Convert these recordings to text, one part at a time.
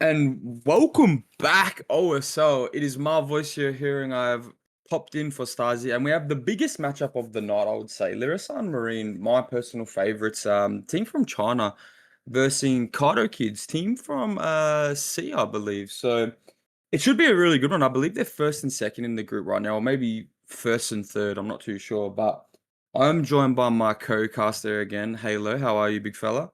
And welcome back, OSL. It is my voice you're hearing. I've popped in for Stasi, and we have the biggest matchup of the night, I would say. Lirasanmarine, my personal favorites, team from China versus KaitOkids, team from C, I believe. So it should be a really good one. I believe they're first and second in the group right now, or maybe first and third. I'm not too sure, but I'm joined by my co-caster again. Halo, how are you, big fella?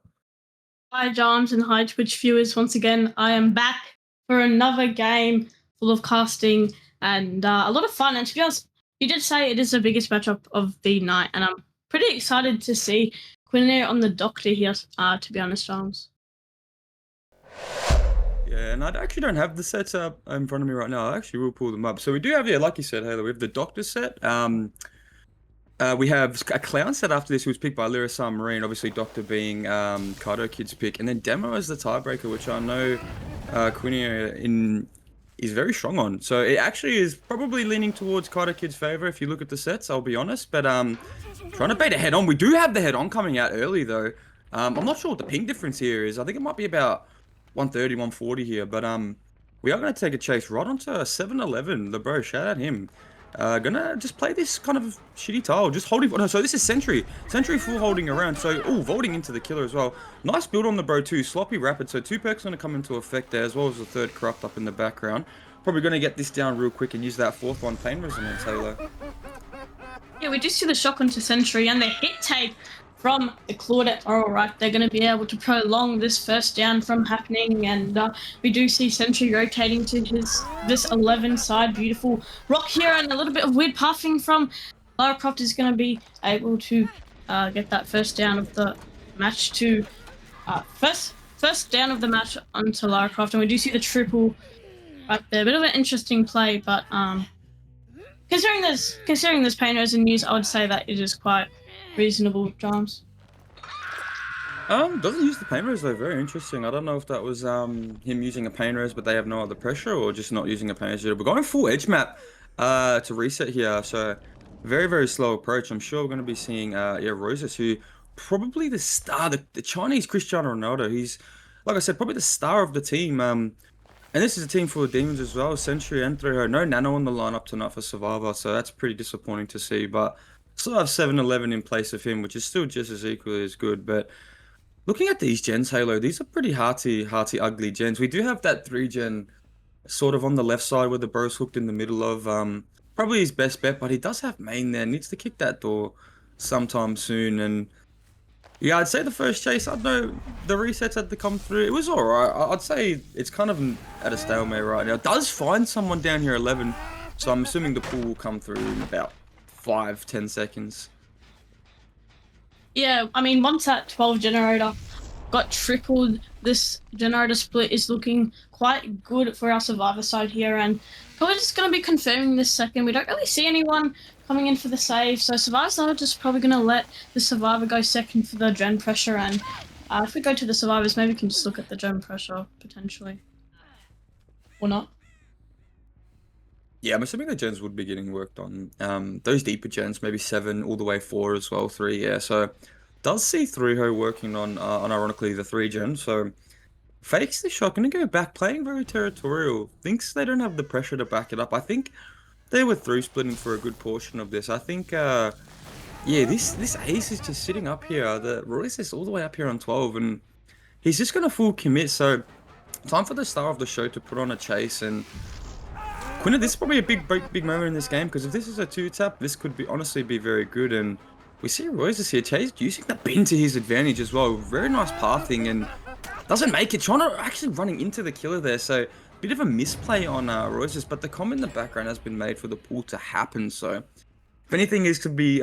Hi, Joms, and hi, Twitch viewers. Once again, I am back for another game full of casting and a lot of fun. And to be honest, you did say it is the biggest matchup of the night, and I'm pretty excited to see Quinn on the doctor here, to be honest, Joms. Yeah, and I actually don't have the sets up in front of me right now. I actually will pull them up. So we do have, yeah, like you said, Halo, we have the Doctor set. We have a Clown set after this, who was picked by Lirasanmarine, obviously Doctor being KaitOkids' pick. And then Demo as the tiebreaker, which I know Quinn is very strong on. So it actually is probably leaning towards KaitOkids' favor if you look at the sets, I'll be honest. But trying to bait a head-on. We do have the head-on coming out early, though. I'm not sure what the ping difference here is. I think it might be about 130, 140 here, but we are going to take a chase right onto 7-11. The bro, shout out him. Gonna just play this kind of shitty tile, just holding. No, so this is Sentry full holding around. So vaulting into the killer as well. Nice build on the bro too. Sloppy rapid. So 2 perks gonna come into effect there, as well as the 3rd corrupt up in the background. Probably gonna get this down real quick and use that 4th one, pain resonance, Halo. Yeah, we do see the shock onto Sentry and the hit take from the Claudette. All right, they're going to be able to prolong this first down from happening, and we do see Sentry rotating to this 11 side. Beautiful rock here and a little bit of weird pathing from Lara Croft is going to be able to get that first down of the match to first down of the match onto Lara Croft, and we do see the triple right there. A bit of an interesting play, but considering this painters in use, I would say that it is quite reasonable, Joms. Doesn't use the pain res though. Very interesting. I don't know if that was him using a pain res, but they have no other pressure, or just not using a pain res. We're going full edge map to reset here. So very, very slow approach. I'm sure we're going to be seeing yeah, Rosas, who probably the star, the Chinese Cristiano Ronaldo. He's, like I said, probably the star of the team. And this is a team full of demons as well. Sentry and Throw. No Nano on the lineup tonight for Survivor, so that's pretty disappointing to see. But still have 7-11 in place of him, which is still just as equally as good. But looking at these gens, Halo, these are pretty hearty, ugly gens. We do have that 3-gen sort of on the left side where the bro's hooked in the middle of. Probably his best bet, but he does have main there. Needs to kick that door sometime soon. And yeah, I'd say the first chase, I don't know, the resets had to come through. It was alright. I'd say it's kind of at a stalemate right now. It does find someone down here 11, so I'm assuming the pool will come through in about 5-10 seconds. Yeah, I mean, once that 12 generator got tripled, this generator split is looking quite good for our Survivor side here, and probably just going to be confirming this second. We don't really see anyone coming in for the save, so Survivor side are just probably going to let the Survivor go second for the gen pressure, and if we go to the Survivors, maybe we can just look at the gen pressure, potentially. Or not. Yeah, I'm assuming the gens would be getting worked on. Those deeper gens, maybe 7 all the way 4 as well, 3, yeah. So does see Thruho working on ironically the 3-gen. So fakes the shot, gonna go back, playing very territorial. Thinks they don't have the pressure to back it up. I think they were through splitting for a good portion of this. I think yeah, this ace is just sitting up here. The Royce is all the way up here on 12, and he's just gonna full commit. So time for the star of the show to put on a chase. And Quinn, this is probably a big moment in this game, because if this is a 2-tap, this could be honestly be very good. And we see Roses here, Chase using the bin to his advantage as well. Very nice pathing, and doesn't make it. Trying to actually running into the killer there, so bit of a misplay on Roses, but the comment in the background has been made for the pull to happen. So if anything is to be,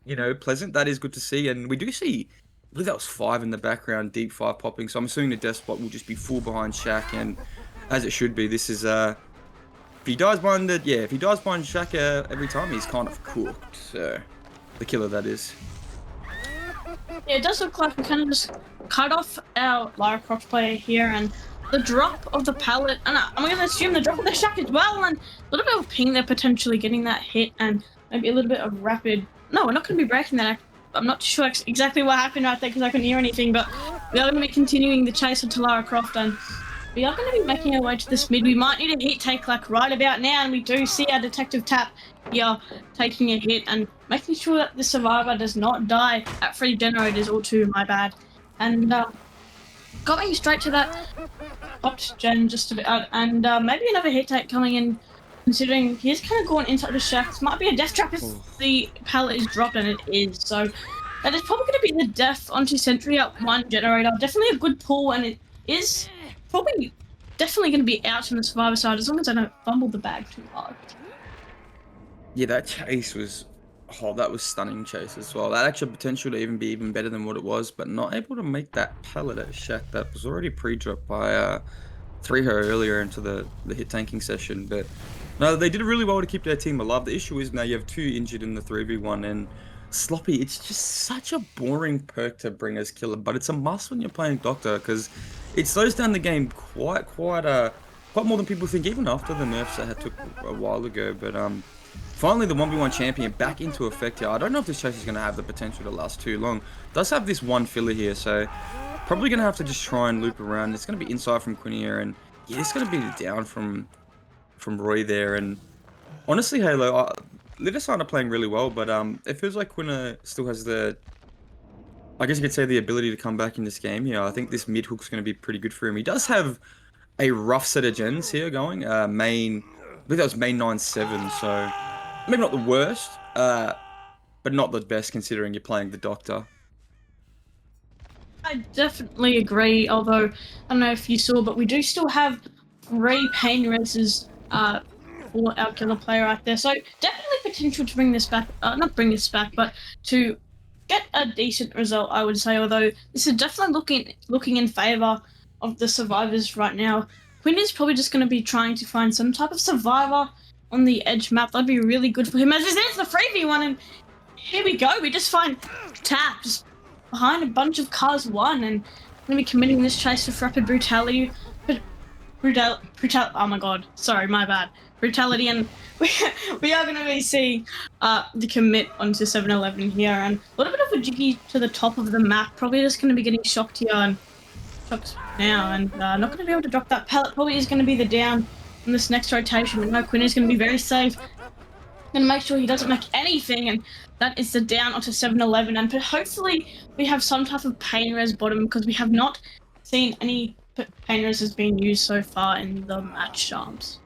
you know, pleasant, that is good to see. And we do see, I believe that was 5 in the background, deep 5 popping. So I'm assuming the death spot will just be full behind Shaq, and as it should be. This is if he dies behind the, yeah, if he dies behind Shaq every time, he's kind of cooked. So the killer, that is. Yeah, it does look like we kind of just cut off our Lara Croft player here, and the drop of the pallet, and I'm going to assume the drop of the Shaq as well, and a little bit of ping there potentially getting that hit, and maybe a little bit of rapid. No, we're not going to be breaking that. I'm not sure exactly what happened right there because I couldn't hear anything, but we are going to be continuing the chase onto Lara Croft, and We are going to be making our way to this mid. We might need a hit take like right about now, and we do see our detective Tap here taking a hit and making sure that the survivor does not die at 3 generators or 2, my bad. And going straight to that popped gen just a bit, and maybe another hit take coming in, considering he's kind of gone inside the shack. This might be a death trap if the pallet is dropped, and it is. So that is probably going to be the death onto Sentry at 1 generator. Definitely a good pull, and it is probably definitely going to be out on the survivor side as long as I don't fumble the bag too hard. Yeah, that chase was, that was stunning chase as well. That actually potential to even be even better than what it was, but not able to make that pallet at shack that was already pre-dropped by 3 her earlier into the hit tanking session. But no, they did really well to keep their team alive. The issue is now you have 2 injured in the 3v1, and Sloppy, it's just such a boring perk to bring as killer, but it's a must when you're playing Doctor because it slows down the game quite more than people think, even after the nerfs that took a while ago. But finally the 1v1 champion back into effect here. I don't know if this chase is going to have the potential to last too long. It does have this one filler here, so probably going to have to just try and loop around. It's going to be inside from Quinier, and yeah, it's going to be down from Roy there. And honestly, Halo, Lirasan are playing really well, but it feels like Quinier still has the, I guess you could say, the ability to come back in this game here. I think this mid hook's going to be pretty good for him. He does have a rough set of gens here going. Main, I believe that was main 9-7, so maybe not the worst, but not the best considering you're playing the Doctor. I definitely agree, although I don't know if you saw, but we do still have 3 pain reses for our killer player right there. So definitely potential to bring this back, not bring this back, but to get a decent result, I would say, although this is definitely looking in favour of the survivors right now. Quinn is probably just going to be trying to find some type of survivor on the edge map. That'd be really good for him, as there's the freebie one, and here we go. We just find Tap just behind a bunch of cars 1, and going to be committing this chase with rapid brutality. Oh my god, sorry, my bad. Brutality, and we are going to be seeing the commit onto 7-Eleven here, and a little bit of a jiggy to the top of the map. Probably just going to be getting shocked here and shocked now, and not going to be able to drop that pallet. Probably is going to be the down in this next rotation, but no, Quinn is going to be very safe. Going to make sure he doesn't make anything, and that is the down onto 7-Eleven, and hopefully we have some type of pain res bottom, because we have not seen any pain res has been used so far in the match charms.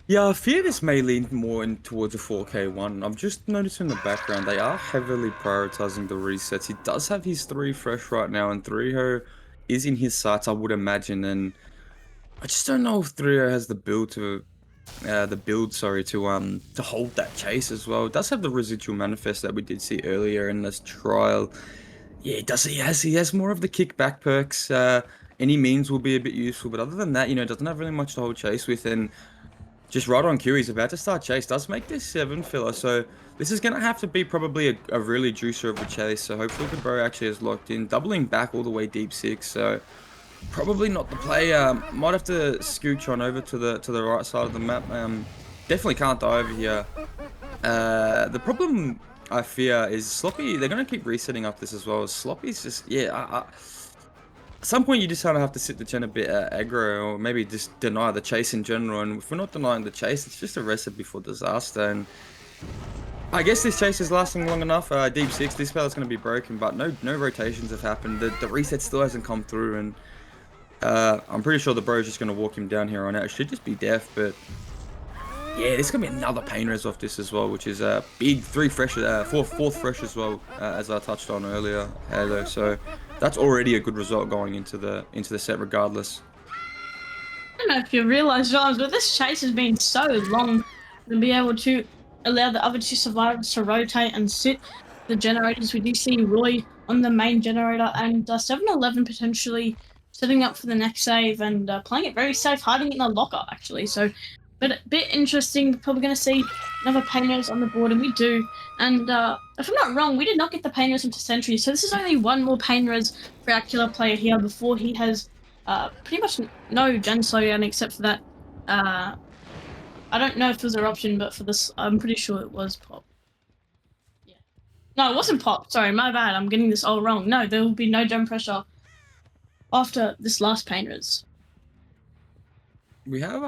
Yeah, I fear this may lean more in towards a 4K one. I've just noticed in the background they are heavily prioritizing the resets. He does have his 3 fresh right now, and 3 is in his sights, I would imagine, and I just don't know if 3 has the build to to hold that chase as well. It does have the residual manifest that we did see earlier in this trial. Yeah, he has more of the kickback perks. Any means will be a bit useful, but other than that, doesn't have really much to hold chase with. And just right on cue, he's about to start chase. Does make this 7 filler, so this is gonna have to be probably a really juicer of a chase. So hopefully the bro actually is locked in, doubling back all the way deep 6. So probably not the play. Might have to scooch on over to the right side of the map. Definitely can't die over here. The problem I fear is Sloppy. They're gonna keep resetting up this as well. Sloppy's just, yeah. At some point you just kind of have to sit the gen a bit aggro, or maybe just deny the chase in general. And if we're not denying the chase, it's just a recipe for disaster. And I guess this chase is lasting long enough. Deep 6, this spell is going to be broken, but no rotations have happened. The reset still hasn't come through, and I'm pretty sure the bro is just going to walk him down here on out. It should just be death, but yeah, there's going to be another pain res off this as well, which is a big 3 fresh, fourth fresh as well, as I touched on earlier, Halo. So that's already a good result going into the set regardless. I don't know if you realise, John, but this chase has been so long to be able to allow the other 2 survivors to rotate and sit the generators. We do see Roy on the main generator, and 7-Eleven potentially setting up for the next save and playing it very safe, hiding it in a locker, actually. So, but a bit interesting. Probably going to see another pain res on the board, and we do. And if I'm not wrong, we did not get the pain res into Sentry, so this is only 1 more pain res for our killer player here before he has pretty much no gen slowdown except for that. I don't know if it was an option, but for this, I'm pretty sure it was pop. Yeah. No, it wasn't pop. Sorry, my bad. I'm getting this all wrong. No, there will be no gen pressure after this last pain res? We have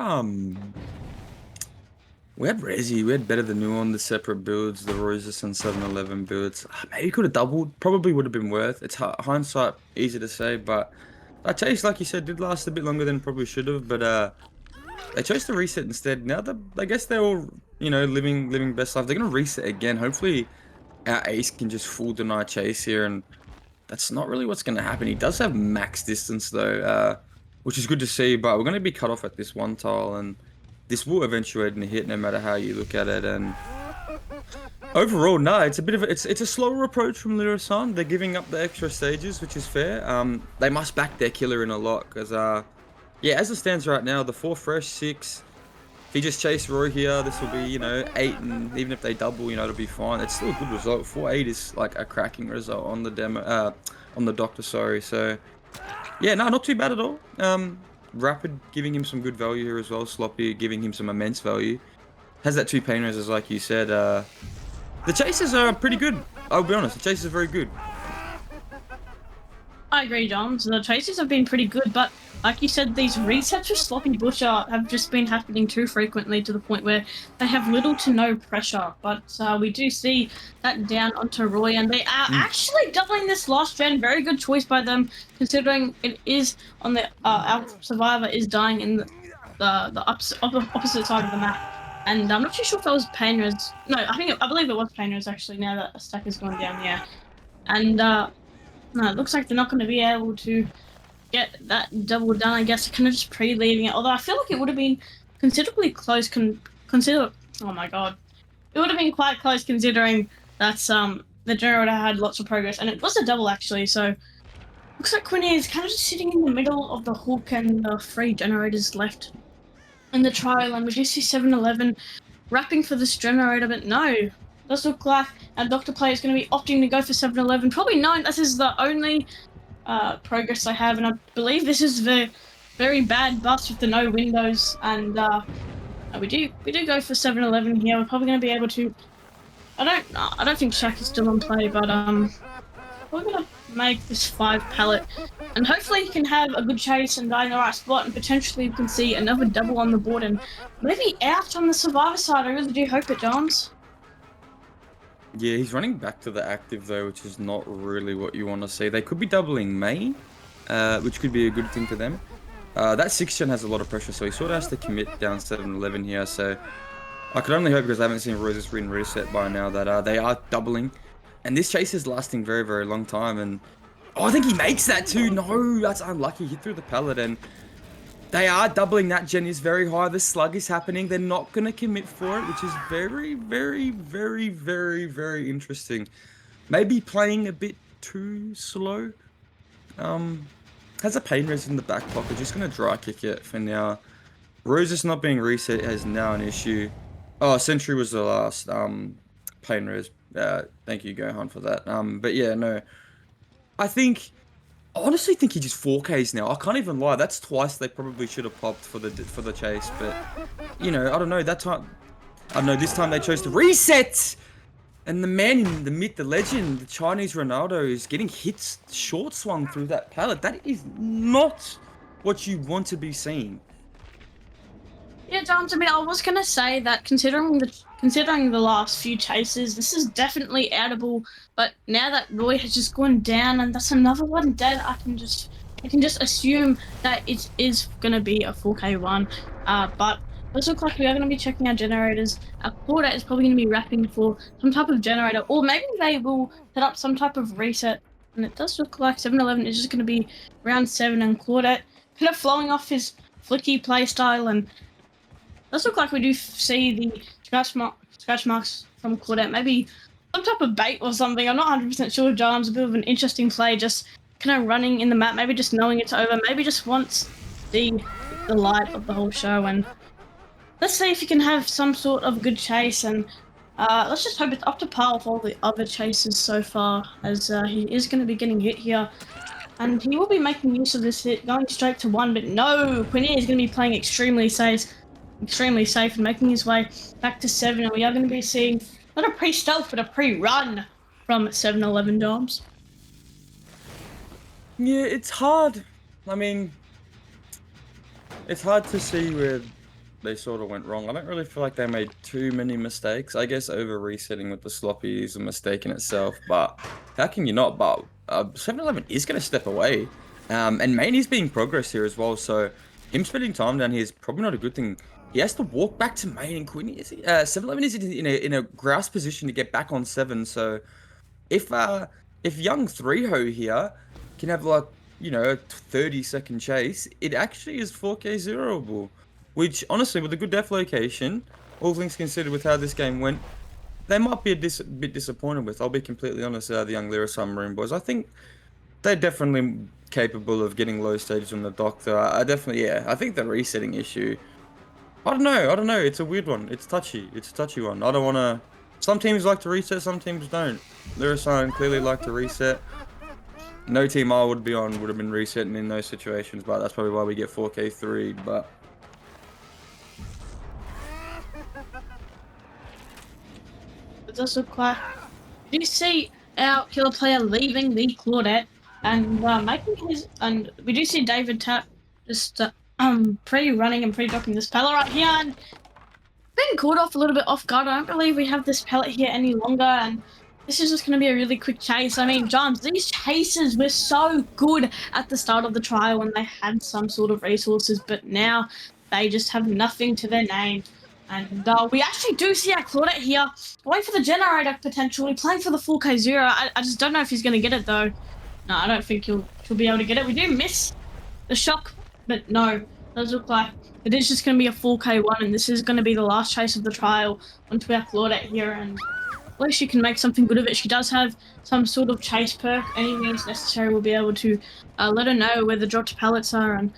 we had Resi, we had Better Than New on the separate builds, the Roses and 7-Eleven builds. Maybe could have doubled, probably would have been worth. It's hindsight, easy to say, but that chase, like you said, did last a bit longer than probably should have. But they chose to reset instead. Now that I guess they're all, living best life, they're gonna reset again. Hopefully, our ace can just full deny chase here, and that's not really what's gonna happen. He does have max distance though, which is good to see. But we're gonna be cut off at this one tile, and this will eventuate in a hit no matter how you look at it. And overall, no, it's a bit of it's a slower approach from Lirasan. They're giving up the extra stages, which is fair. They must back their killer in a lot because yeah, as it stands right now, the 4 fresh 6. If he just chase Roy here, this will be 8, and even if they double, it'll be fine. It's still a good result. 4-8 is like a cracking result on the demo, on the doctor. Sorry. So yeah, no, not too bad at all. Rapid giving him some good value here as well. Sloppy giving him some immense value. Has that 2 pain raises, like you said. The chases are pretty good. I'll be honest, the chases are very good. I agree, John. So the chases have been pretty good, but like you said, these resets with Sloppy Butcher have just been happening too frequently to the point where they have little to no pressure. But we do see that down onto Roy, and they are actually doubling this last gen. Very good choice by them, considering it is on the our survivor is dying in the opposite side of the map. And I'm not too sure if that was pain res. No, I believe it was pain res actually. Now that a stack has gone down, yeah. And no, it looks like they're not going to be able to get that double done. I guess kind of just pre-leaving it. Although I feel like it would have been considerably close. Oh my god, it would have been quite close considering that the generator had lots of progress, and it was a double actually. So looks like Quinn is kind of just sitting in the middle of the hook, and the 3 generators left in the trial, and we do see 7-Eleven wrapping for this generator, but no. Does look like our Doctor player is going to be opting to go for 7-Eleven, probably knowing this is the only progress I have, and I believe this is the very bad bust with the no windows, and we do go for 7-Eleven here. We're probably going to be able to. I don't think Shaq is still on play, but we're going to make this 5 pallet, and hopefully he can have a good chase and die in the right spot, and potentially we can see another double on the board and maybe out on the survivor side. I really do hope it, Johns. Yeah, he's running back to the active though, which is not really what you want to see. They could be doubling main, which could be a good thing for them. That 6 gen has a lot of pressure, so he sort of has to commit down 7-Eleven here. So I could only hope, because I haven't seen Lirasanmarine reset by now, that they are doubling. And this chase is lasting very, very long time. And oh, I think he makes that too. No, that's unlucky. He threw the pallet, and they are doubling. That gen is very high. The slug is happening. They're not going to commit for it, which is very, very, very, very, very interesting. Maybe playing a bit too slow. Has a pain res in the back pocket. Just going to dry kick it for now. Roses not being reset is now an issue. Oh, Sentry was the last pain res. Thank you, Gohan, for that. But yeah, no. I honestly think he just 4Ks now. I can't even lie. That's twice they probably should have popped for the chase. But I don't know. That time, I don't know. This time they chose to reset, and the man in the myth, the legend, the Chinese Ronaldo, is getting hits short swung through that pallet. That is not what you want to be seeing. Yeah, John. I mean, I was gonna say that considering the last few chases, this is definitely outable. But now that Roy has just gone down, and that's another one dead, I can just assume that it is gonna be a 4K1. But it does look like we are gonna be checking our generators. Our quarter is probably gonna be wrapping for some type of generator, or maybe they will set up some type of reset. And it does look like 7-Eleven is just gonna be round 7, and Claudette kind of flowing off his flicky playstyle, and does look like we do see the scratch marks from Claudette. Maybe some type of bait or something. I'm not 100% sure. John's a bit of an interesting play, just kind of running in the map. Maybe just knowing it's over. Maybe just wants the light of the whole show. And let's see if he can have some sort of good chase. And let's just hope it's up to par with all the other chases so far, as he is going to be getting hit here. And he will be making use of this hit, going straight to 1. But no, Quinier is going to be playing extremely safe and making his way back to 7, and we are going to be seeing not a pre-stealth but a pre-run from 7-Eleven Doms. Yeah, it's hard I mean, it's hard to see where they sort of went wrong. I don't really feel like they made too many mistakes. I guess over resetting with the sloppy is a mistake in itself, but how can you not? But 7-Eleven is going to step away. And Maney's being progress here as well, so him spending time down here is probably not a good thing. He has to walk back to Main and Quinn. 7-Eleven is in a grouse position to get back on 7, so if young 3-Ho here can have like, a 30-second chase, it actually is 4K zeroable. Which honestly, with a good def location, all things considered with how this game went, they might be a bit disappointed with. I'll be completely honest, the young Lirasanmarine boys. I think they're definitely capable of getting low stages on the Doctor. I definitely, yeah. I think the resetting issue. I don't know. I don't know. It's a weird one. It's touchy. It's a touchy one. I don't want to. Some teams like to reset. Some teams don't. Lirasan clearly like to reset. No team I would be on would have been resetting in those situations, but that's probably why we get 4K3. But It does look like. Do you see our killer player leaving the Claudette and making his? And we do see David Tap just pre-running and pre-docking this pellet right here, and being caught off a little bit off guard. I don't believe we have this pellet here any longer, and this is just going to be a really quick chase. I mean, Johns, these chases were so good at the start of the trial when they had some sort of resources, but now they just have nothing to their name. And we actually do see our Claudette here going for the generator potentially, playing for the 4K0. I just don't know if he's going to get it though. No, I don't think he'll be able to get it. We do miss the shock, but no, it does look like it is just going to be a 4K1, and this is going to be the last chase of the trial onto our Claudette here, and at least she can make something good of it. She does have some sort of chase perk. Any means necessary will be able to let her know where the dropped pellets are, and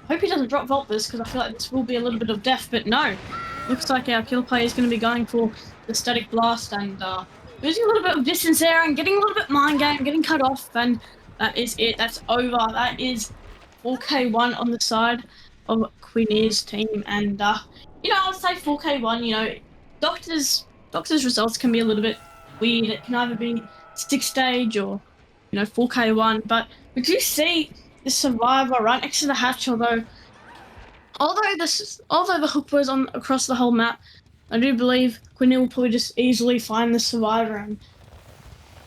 I hope he doesn't drop Vault this, because I feel like this will be a little bit of death, but no. Looks like our kill player is going to be going for the static blast and losing a little bit of distance there and getting a little bit mind game, getting cut off, and that is it. That's over. That is 4K1 on the side of Queen's team, and I would say 4K1. Doctor's results can be a little bit weird. It can either be 6 stage or 4K1, but we do see the survivor right next to the hatch. Although the hook was on across the whole map, I do believe Quinn will probably just easily find the survivor and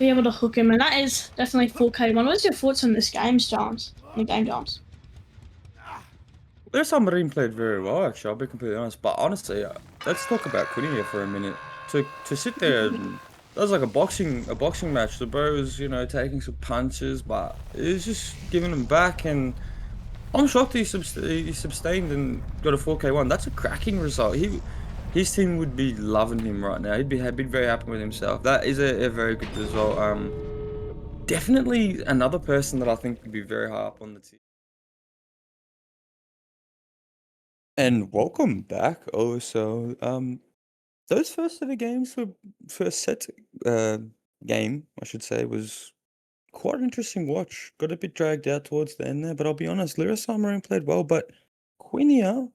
be able to hook him, and that is definitely 4K1. What's your thoughts on this game, Johns? Johns? Lirasanmarine played very well, actually. I'll be completely honest. But honestly, let's talk about Quinn here for a minute. To sit there and that was like a boxing match. The bro was taking some punches, but it was just giving them back, and I'm shocked he sustained and got a 4K1. That's a cracking result. His team would be loving him right now. He'd be very happy with himself. That is a very good result. Definitely another person that I think would be very high up on the team. And welcome back. Also, those first set of games were game, I should say, was quite an interesting watch. Got a bit dragged out towards the end there, but I'll be honest, Lirasanmarine played well, but Quinia,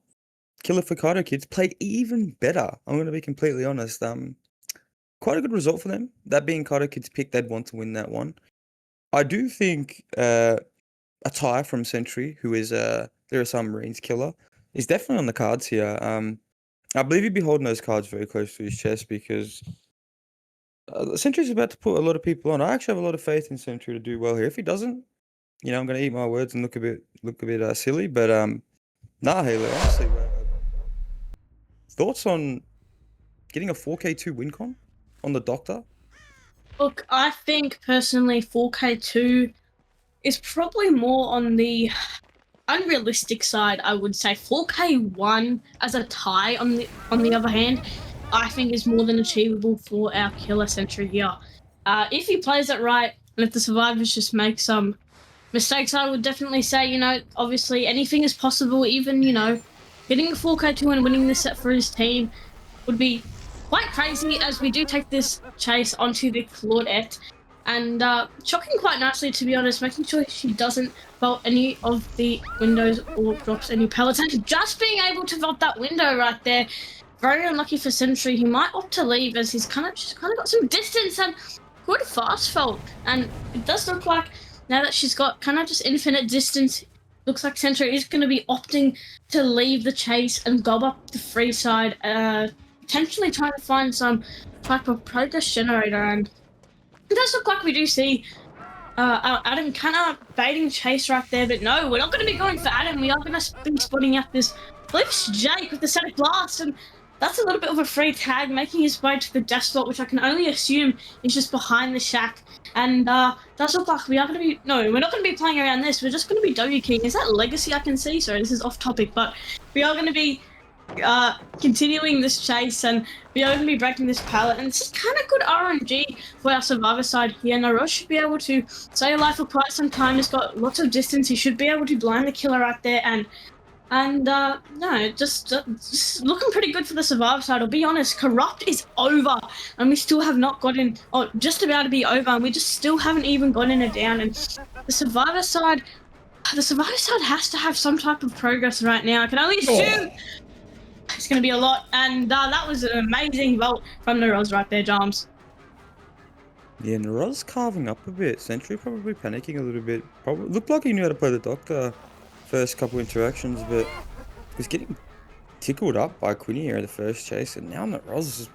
killer for KaitOkids, played even better. I'm going to be completely honest. Quite a good result for them. That being KaitOkids' pick, they'd want to win that one. I do think a tie from Sentry, who is Lirasanmarine's killer, is definitely on the cards here. I believe he'd be holding those cards very close to his chest because Sentry's about to put a lot of people on. I actually have a lot of faith in Sentry to do well here. If he doesn't, I'm going to eat my words and look a bit silly. But nah, Halo, honestly, thoughts on getting a 4K2 win con on the Doctor? Look, I think personally 4K2 is probably more on the unrealistic side. I would say 4K1 as a tie on the other hand, I think is more than achievable for our killer Sentry here. If he plays it right, and if the survivors just make some mistakes, I would definitely say, obviously anything is possible. Even, getting a 4K2 and winning this set for his team would be quite crazy, as we do take this chase onto the Claudette. And shocking quite nicely, to be honest, making sure she doesn't vault any of the windows or drops any pellets. And just being able to vault that window right there, very unlucky for Sentry. He might opt to leave, as he's kind of got some distance and good fast vault. And it does look like now that she's got kind of just infinite distance, looks like Sentry is going to be opting to leave the chase and go up the free side, potentially trying to find some type of progress generator. And it does look like we do see Adam kind of baiting chase right there, but no, we're not going to be going for Adam. We are going to be spotting out this, I believe it's Jake with the Static Blast, and that's a little bit of a free tag, making his way to the death spot, which I can only assume is just behind the shack. And does look like we are going to be, no, we're not going to be playing around this. We're just going to be W King. Is that Legacy I can see? Sorry, this is off topic, but we are going to be continuing this chase, and we are going to be breaking this pallet, and this is kind of good RNG for our survivor side here. Naroz should be able to stay alive for quite some time. He's got lots of distance. He should be able to blind the killer right there, and no, just looking pretty good for the survivor side. I'll be honest, Corrupt is over, and we still have not gotten, just about to be over, and we just still haven't even gotten it down. And the survivor side has to have some type of progress right now. I can only assume it's going to be a lot, and that was an amazing vault from Naroz right there, Jams. Yeah, Naroz carving up a bit. Sentry probably panicking a little bit. Probably looked like he knew how to play the Doctor first couple interactions, but was getting tickled up by Quinny here in the first chase, and now Naroz is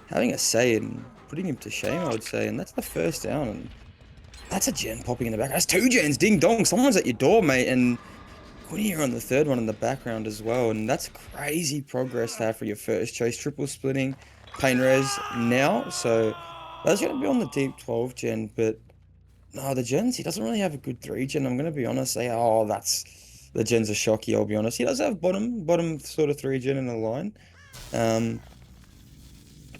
having a say and putting him to shame, I would say, and that's the first down, and that's a gen popping in the back. That's 2 gens, ding dong, someone's at your door, mate, and Quinny here on the third one in the background as well, and that's crazy progress to have for your first chase. Triple splitting, pain res now, so that's going to be on the deep 12 gen, but no, the gens, he doesn't really have a good 3 gen. I'm going to be honest, the gens are shocky, I'll be honest. He does have bottom sort of 3 gen in the line.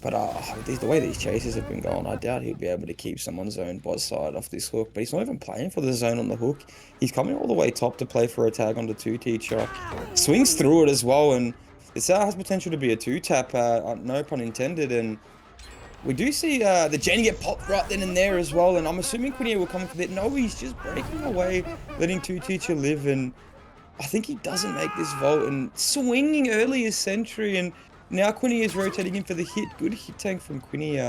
But the way these chases have been going, I doubt he'll be able to keep someone's own boss side off this hook. But he's not even playing for the zone on the hook. He's coming all the way top to play for a tag on the 2-teacher. Swings through it as well, and this has potential to be a 2-tap, no pun intended. And we do see the gen get popped right then and there as well. And I'm assuming Quinny will come for that. No, he's just breaking away, letting 2-teacher live. And I think he doesn't make this vault, and swinging early as Sentry, and now Quinny is rotating in for the hit. Good hit tank from Quinny.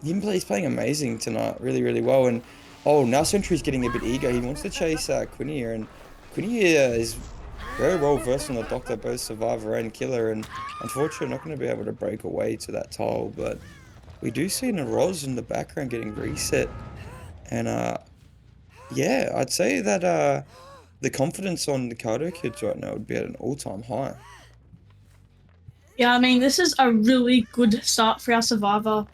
He's playing amazing tonight, really well. And now Sentry's getting a bit eager. He wants to chase Quinny here, and Quinny is very well versed on the Doctor, both survivor and killer, and unfortunately not going to be able to break away to that tile. But we do see Naroz in the background getting reset, and yeah, I'd say that the confidence on the KaitOkids right now would be at an all-time high. Yeah, I mean, this is a really good start for our survivor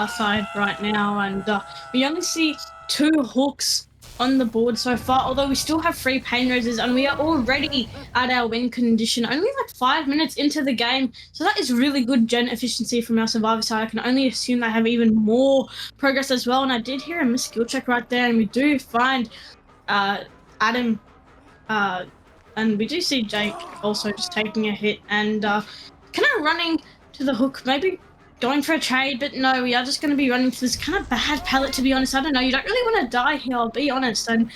side right now, and we only see 2 hooks on the board so far, although we still have 3 pain raises, and we are already at our win condition, only like 5 minutes into the game, so that is really good gen efficiency from our survivor side. I can only assume they have even more progress as well, and I did hear a missed skill check right there, and we do find Adam, and we do see Jake also just taking a hit, and kind of running to the hook, maybe going for a trade, but no, we are just going to be running to this kind of bad pallet, to be honest. I don't know, you don't really want to die here, I'll be honest, and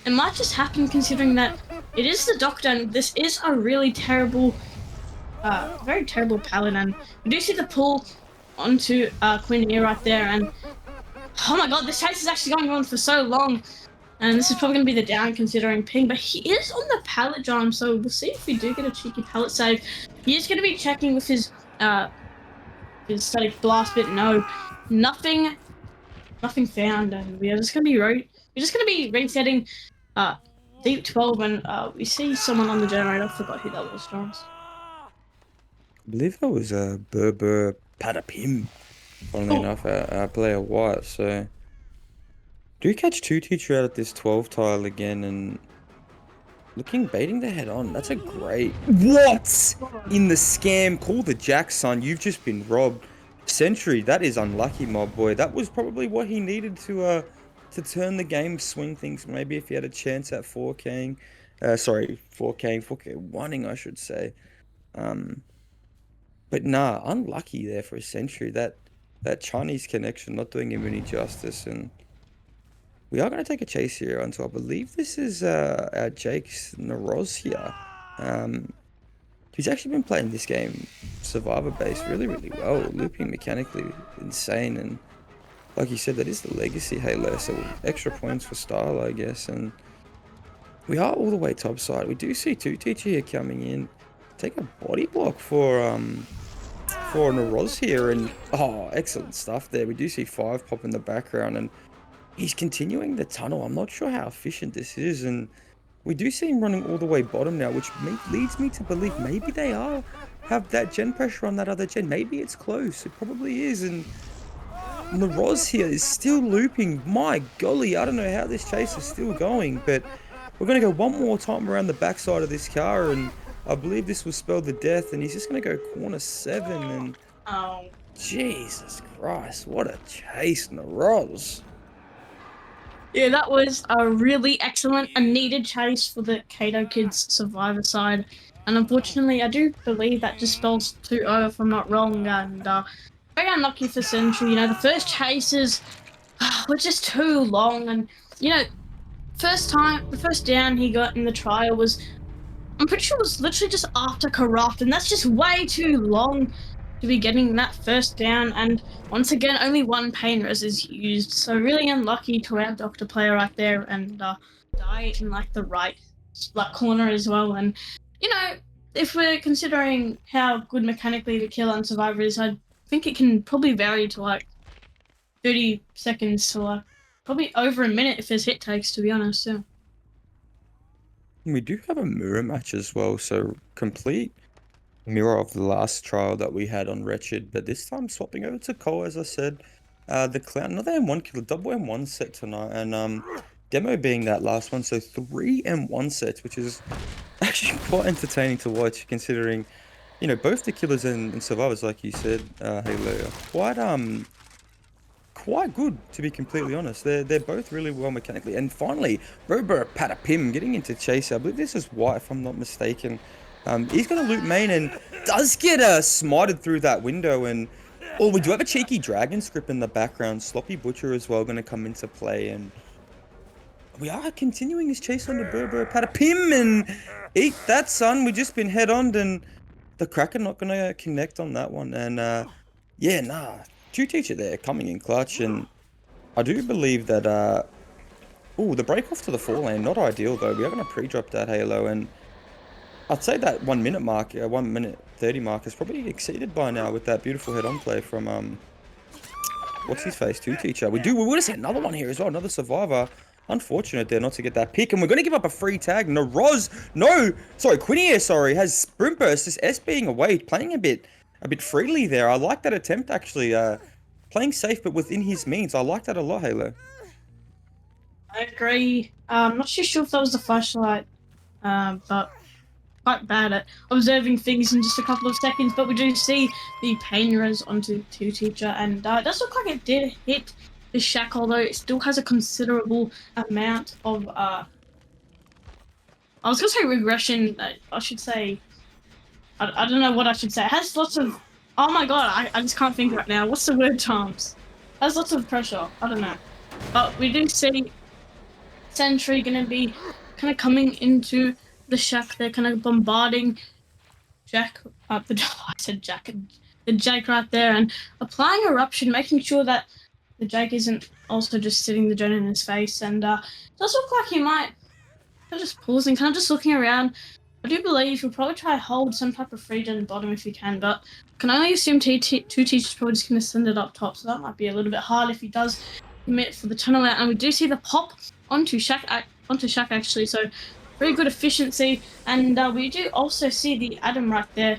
it might just happen considering that it is the Doctor, and this is a really terrible, very terrible pallet, and we do see the pull onto Quinn here right there, and oh my god, this chase is actually going on for so long, and this is probably going to be the down considering ping, but he is on the pallet drum, so we'll see if we do get a cheeky pallet save. He is going to be checking with his static blast, but no, nothing found, and we are just going to be resetting deep 12, and we see someone on the generator. I forgot who that was, Jones. I believe that was Berber Patapim, funnily enough, our player White, so do catch 2-teacher out at this 12 tile again, and baiting the head on. That's a great... What? In the scam. Call the jack, son. You've just been robbed. Sentry, that is unlucky, my boy. That was probably what he needed to turn the game, swing things. Maybe if he had a chance at 4King. 4K1ing, I should say. But nah, unlucky there for a Sentry. That Chinese connection not doing him any justice, and we are going to take a chase here until I believe this is our Jake's Naroz here. He's actually been playing this game survivor based really well, looping mechanically insane, and like you said, that is the legacy Halo, so extra points for style, I guess. And We are all the way top side. We do see two teacher here coming in. Take a body block for Naroz here, and oh, excellent stuff there. We do see 5 pop in the background, and he's continuing the tunnel. I'm not sure how efficient this is, and we do see him running all the way bottom now, which leads me to believe maybe they have that gen pressure on that other gen. Maybe it's close. It probably is, and Naroz here is still looping. My golly, I don't know how this chase is still going, but we're going to go one more time around the backside of this car, and I believe this will spell the death, and he's just going to go corner 7, and Oh. Jesus Christ, what a chase, Naroz. Yeah, that was a really excellent and needed chase for the KaitOkids survivor side. And unfortunately, I do believe that just spells 2-0 if I'm not wrong. And very unlucky for Sentry. You know, the first chases were just too long. And, you know, the first down he got in the trial was, I'm pretty sure it was literally just after Corrupt. And that's just way too long to be getting that first down, and once again only one pain res is used, so really unlucky to our doctor player right there, and die in like the right corner as well. And you know, if we're considering how good mechanically the kill on survivor is, I think it can probably vary to like 30 seconds to like probably over a minute if there's hit takes, to be honest. Yeah. We do have a mirror match as well, so complete mirror of the last trial that we had on Wretched, but this time swapping over to Cole, as I said. The Clown, another M1 killer, double M1 set tonight, and Demo being that last one, so 3 M1 sets, which is actually quite entertaining to watch, considering, you know, both the killers and survivors, like you said, Halo, are quite good, to be completely honest. They're both really well mechanically. And finally, Robo Patapim getting into chase. I believe this is White, if I'm not mistaken. He's going to loot main and does get smited through that window. And oh, we do have a cheeky dragon script in the background. Sloppy Butcher as well going to come into play. And we are continuing this chase on the Robo Patapim, and eat that, son. We've just been head-on, and the Kraken not going to connect on that one. And yeah, nah. Two teacher there coming in clutch, and I do believe that oh, the break off to the 4 lane, not ideal though. We are going to pre-drop that Halo, and I'd say that 1 minute mark, 1 minute 30 mark is probably exceeded by now with that beautiful head-on play from what's his face, two teacher. We would have seen another one here as well, another survivor. Unfortunate there not to get that pick, and we're going to give up a free tag. Naroz, no, sorry, Quinnier, sorry, has sprint burst. This S being away, playing a bit freely there. I like that attempt, actually. Playing safe, but within his means. I like that a lot, Halo. I agree. I'm not too sure if that was the flashlight, but quite bad at observing things in just a couple of seconds. But we do see the pain res onto two teacher, and it does look like it did hit the shack, although it still has a considerable amount of I was gonna say regression. I should say. I don't know what I should say. It has lots of. Oh my god, I just can't think right now. What's the word, Tom's? It has lots of pressure. I don't know. But we do see Sentry gonna be kind of coming into the shack. They're kind of bombarding Jack. I said Jack. The Jake right there, and applying eruption, making sure that the Jake isn't also just sitting the gen in his face. And it does look like he might. They're just pausing, kind of just looking around. I do believe he'll probably try to hold some type of free gen bottom if he can, but can only assume two teachers probably just going to send it up top, so that might be a little bit hard if he does commit for the tunnel out. And we do see the pop onto Shack actually, so very good efficiency. And we do also see the Adam right there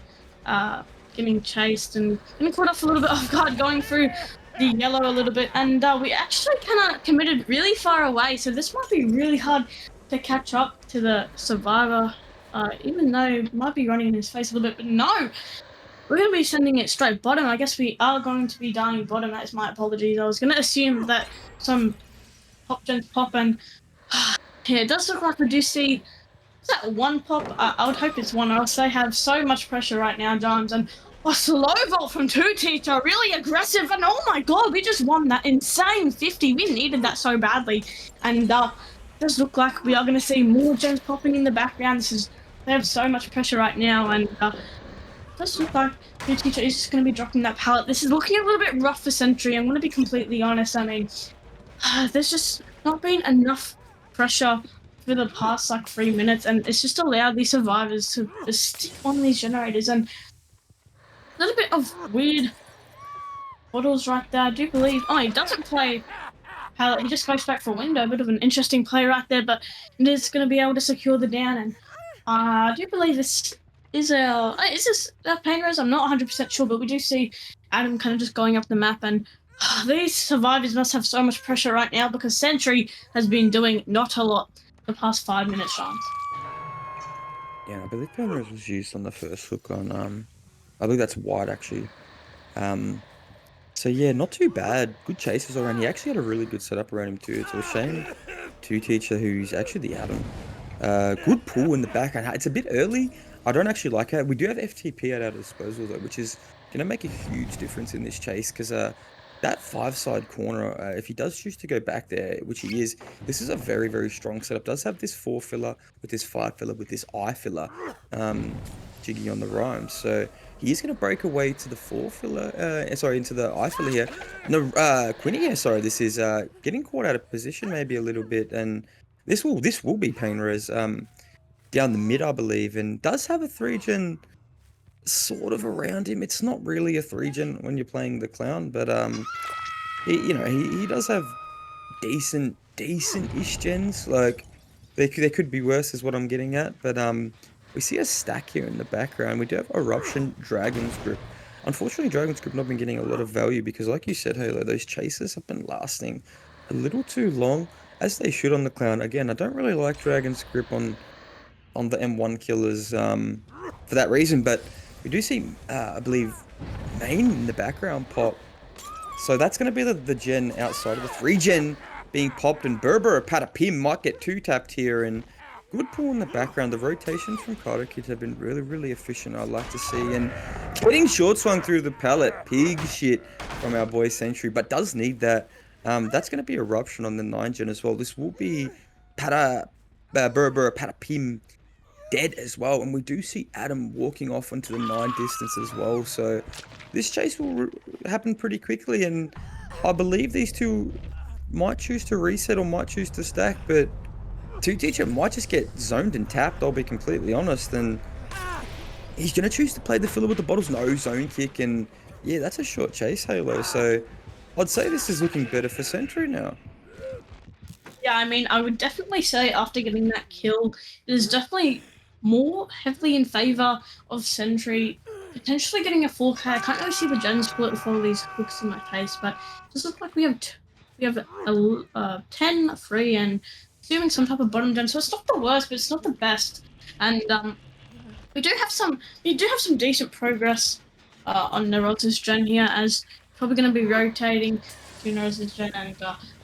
getting chased and getting caught off a little bit off guard, going through the yellow a little bit. And we actually kind of committed really far away, so this might be really hard to catch up to the survivor. Even though it might be running in his face a little bit, but no! We're going to be sending it straight bottom. I guess we are going to be dying bottom. That's my apologies. I was going to assume that some pop gens pop, and yeah, it does look like we do see, is that one pop? I would hope it's one, or else they have so much pressure right now, Johns. And a slow vault from two teacher, really aggressive, and oh my god, we just won that insane 50. We needed that so badly. And does look like we are going to see more gens popping in the background. They have so much pressure right now, and does look like the teacher is just going to be dropping that pallet. This is looking a little bit rough for Sentry. I'm going to be completely honest. I mean, there's just not been enough pressure for the past like 3 minutes, and it's just allowed these survivors to just stick on these generators. And a little bit of weird bottles right there. I do believe. Oh, he doesn't play pallet. He just goes back for window. A bit of an interesting play right there, but it is going to be able to secure the down. And I do believe this is this a pain res? I'm not 100% sure, but we do see Adam kind of just going up the map, and these survivors must have so much pressure right now because Sentry has been doing not a lot the past 5 minutes, Shams. Yeah, I believe Penrose was used on the first hook on I believe that's White actually. Um so yeah, not too bad. Good chases around. He actually had a really good setup around him too. It's a shame to teacher who's actually the Adam. Good pull in the back. And it's a bit early. I don't actually like it. We do have FTP at our disposal though, which is gonna make a huge difference in this chase because that five side corner, if he does choose to go back there, which he is, this is a very, very strong setup. Does have this 4 filler with this 5 filler with this I filler, Jiggy on the rhyme. So he is going to break away to the 4 filler, sorry, into the I filler here. No, Quinny here, sorry, this is getting caught out of position maybe a little bit, and this will be pain res down the mid, I believe, and does have a 3-gen sort of around him. It's not really a 3-gen when you're playing the clown, but he does have decent-ish gens. Like they could be worse, is what I'm getting at. But we see a stack here in the background. We do have Eruption, Dragon's Grip. Unfortunately, Dragon's Grip not been getting a lot of value because, like you said, Halo, those chases have been lasting a little too long, as they should on the clown. Again, I don't really like Dragon's Grip on the M1 killers for that reason, but we do see, I believe, Main in the background pop. So that's going to be the gen outside of the 3-gen being popped, and Berber Patapim might get 2-tapped here, and good pull in the background. The rotations from KaitOkids have been really, really efficient, I'd like to see, and getting short swung through the pallet, pig shit from our boy Sentry, but does need that. That's going to be Eruption on the 9-gen as well. This will be Berber Patapim dead as well, and we do see Adam walking off onto the 9 distance as well, so this chase will happen pretty quickly, and I believe these two might choose to reset or might choose to stack, but Two Teacher might just get zoned and tapped, I'll be completely honest, and he's going to choose to play the filler with the bottles. No zone kick, and yeah, that's a short chase, Halo, so I'd say this is looking better for Sentry now. Yeah, I mean, I would definitely say after getting that kill, it is definitely more heavily in favor of Sentry potentially getting a 4K. I can't really see the gen split with all these hooks in my face, but it does look like we have a 10, 3, and assuming some type of bottom gen. So it's not the worst, but it's not the best. And we do have some decent progress on Neroza's gen here, as probably going to be rotating to Neroza's gen and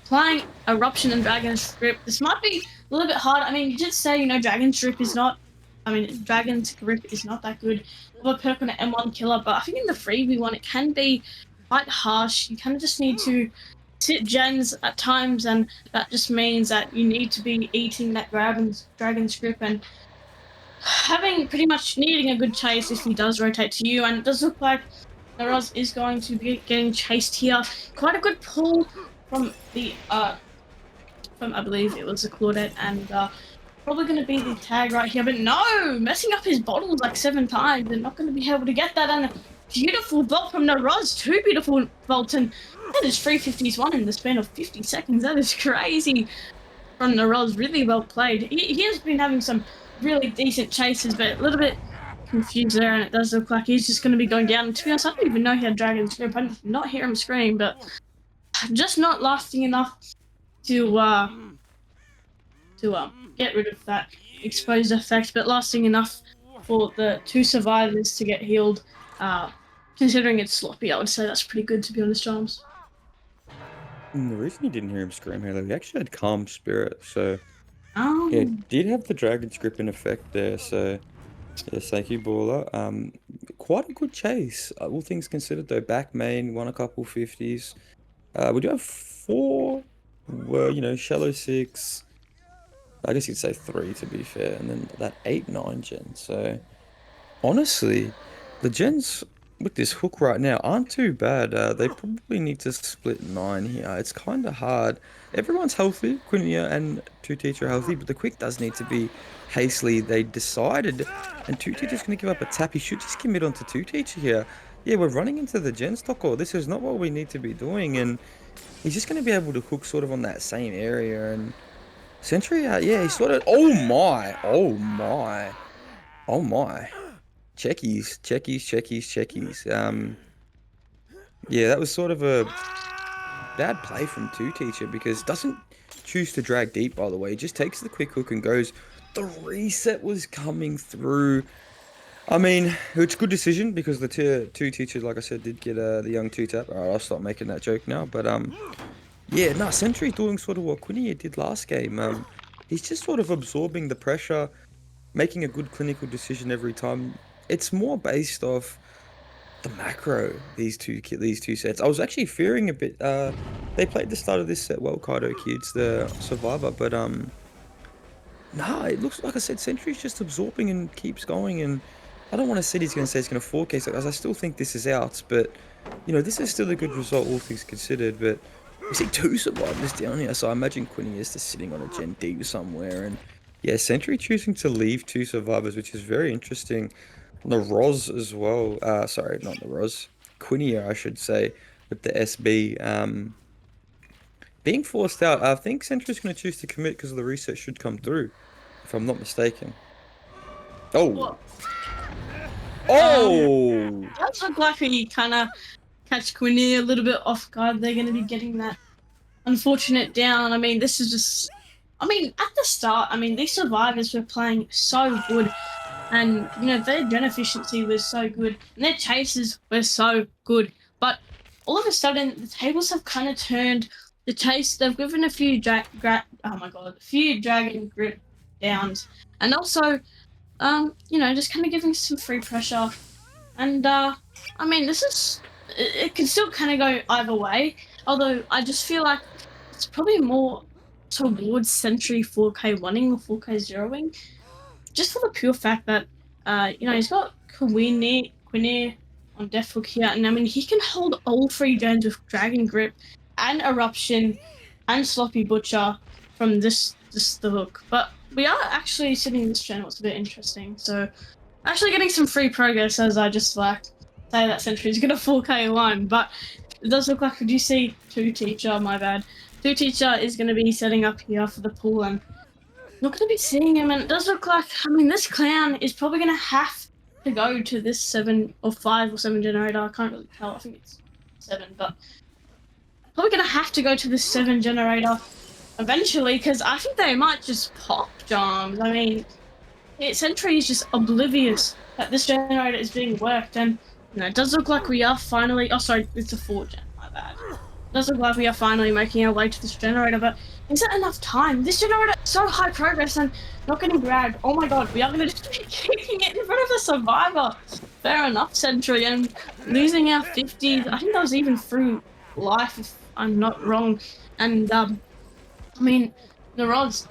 playing Eruption and Dragon's Grip. This might be a little bit hard. I mean, you did say, Dragon's Grip is not that good of a perk on an M1 killer, but I think in the freebie one, it can be quite harsh. You kind of just need to sit gens at times, and that just means that you need to be eating that Dragon's Grip and pretty much needing a good chase if he does rotate to you. And it does look like Naraz is going to be getting chased here. Quite a good pull from I believe it was a Claudette, and probably going to be the tag right here. But no, messing up his bottles like 7 times. They're not going to be able to get that. And a beautiful bolt from Naraz. 2 beautiful bolts, and that is 350s one in the span of 50 seconds. That is crazy from Naraz. Really well played. He has been having some really decent chases, but a little bit confused there, and it does look like he's just going to be going down. And to be honest, I don't even know he had Dragon's Grip. I did not hear him scream, but just not lasting enough to get rid of that exposed effect, but lasting enough for the 2 survivors to get healed. Considering it's sloppy, I would say that's pretty good, to be honest, James. And the reason you didn't hear him scream, Halo, he actually had Calm Spirit, so Oh. yeah, did have the Dragon's Grip in effect there, so yes, thank you, Baller. Quite a good chase, all things considered, though. Back main, won a couple 50s. We do have 4, shallow 6. I guess you'd say 3 to be fair, and then that 8, 9 gen. So honestly, the gens with this hook right now aren't too bad. They probably need to split 9 here. It's kind of hard. Everyone's healthy. Quinia and Two Teacher are healthy, but the quick does need to be hastily. They decided, and Two Teacher's going to give up a tap. He should just commit onto Two Teacher here. Yeah, we're running into the gen stock, or this is not what we need to be doing, and he's just going to be able to hook sort of on that same area. And Sentry, yeah, he sort of. Oh my! Oh my! Oh my! Checkies, checkies, checkies, checkies. Yeah, that was sort of a bad play from Two Teacher because doesn't choose to drag deep, by the way. He just takes the quick hook and goes. The reset was coming through. I mean, it's a good decision because the two teachers, like I said, did get the young two tap. All right, I'll stop making that joke now. But yeah, no, Sentry's doing sort of what Quinia did last game. He's just sort of absorbing the pressure, making a good clinical decision every time. It's more based off the macro, these two sets. I was actually fearing a bit. They played the start of this set well, KaitOkids, the survivor, but nah, it looks like I said, Sentry's just absorbing and keeps going. And I don't want to say he's going to say he's going to 4K, so as I still think this is out. But this is still a good result, all things considered. But we see 2 survivors down here, so I imagine Quinny is just sitting on a Gen D somewhere. And yeah, Sentry choosing to leave 2 survivors, which is very interesting. The Roz as well. Sorry, not the Roz. Quinia, I should say, with the SB. Being forced out, I think Sentry's going to choose to commit because the reset should come through, if I'm not mistaken. Oh! Well, Oh! does look like he kind of catch Quinny a little bit off guard. They're going to be getting that unfortunate down. I mean, this is just. I mean, at the start, I mean, these survivors were playing so good, and their gen efficiency was so good, and their chases were so good. But all of a sudden, the tables have kind of turned. The chase, they've given a few a few dragon grip downs, and also, just kind of giving some free pressure. And I mean, it can still kind of go either way. Although I just feel like it's probably more towards Sentry 4K wanting or 4K zeroing, just for the pure fact that he's got Quinir on Death Hook here, and I mean he can hold all 3 gens with Dragon Grip and Eruption and Sloppy Butcher from this the hook. But we are actually sitting this gen, what's a bit interesting. So actually getting some free progress as I just say that Sentry is gonna 4K one, but it does look like, could you see Two Teacher, my bad. Two Teacher is gonna be setting up here for the pool, and not gonna be seeing him, and it does look like, I mean, this clown is probably gonna have to go to this 7 or 5 or 7 generator. I can't really tell, I think it's 7, but probably gonna have to go to this 7 generator eventually, because I think they might just pop jams. I mean, Sentry is just oblivious that this generator is being worked, and it does look like we are finally. Oh, sorry, it's a 4 gen. My bad. It does look like we are finally making our way to this generator, but is that enough time? This generator is so high progress and not getting grabbed. Oh my god, we are going to just be kicking it in front of the survivor. Fair enough, Sentry, and losing our 50s. I think that was even through life, if I'm not wrong. And I mean, the rods.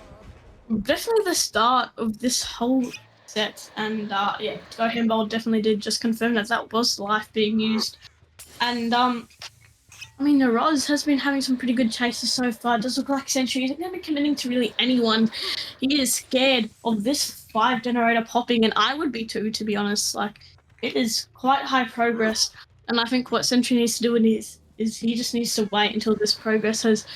Definitely the start of this whole set, and yeah, Go Handball definitely did just confirm that was life being used. And I mean, the Roz has been having some pretty good chases so far. It does look like Sentry isn't going to be committing to really anyone. He is scared of this 5 generator popping, and I would be too, to be honest. Like, it is quite high progress, and I think what Sentry needs to do is he just needs to wait until this progress has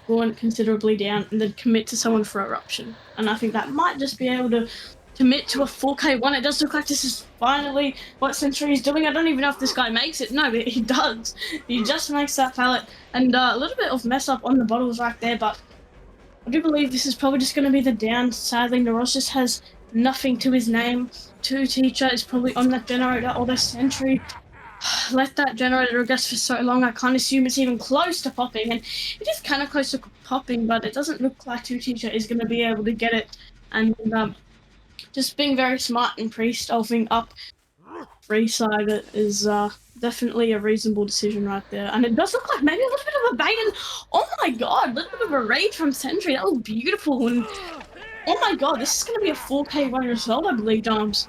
gone considerably down and then commit to someone for Eruption. And I think that might just be able to commit to a 4K one. It does look like this is finally what Sentry is doing. I don't even know if this guy makes it. No, but he does. He just makes that pallet. And a little bit of mess up on the bottles right there, but I do believe this is probably just going to be the down. Sadly, Naros just has nothing to his name. Two Teacher is probably on that generator, or the Sentry let that generator regress for so long. I can't assume it's even close to popping, and it is kind of close to popping, but it doesn't look like Two Teacher is going to be able to get it. And just being very smart and pre-stealthing up free side is definitely a reasonable decision right there. And it does look like maybe a little bit of a bait, and oh my god, a little bit of a raid from Sentry. That was beautiful, and oh my god, this is going to be a 4K one result, I believe, Joms.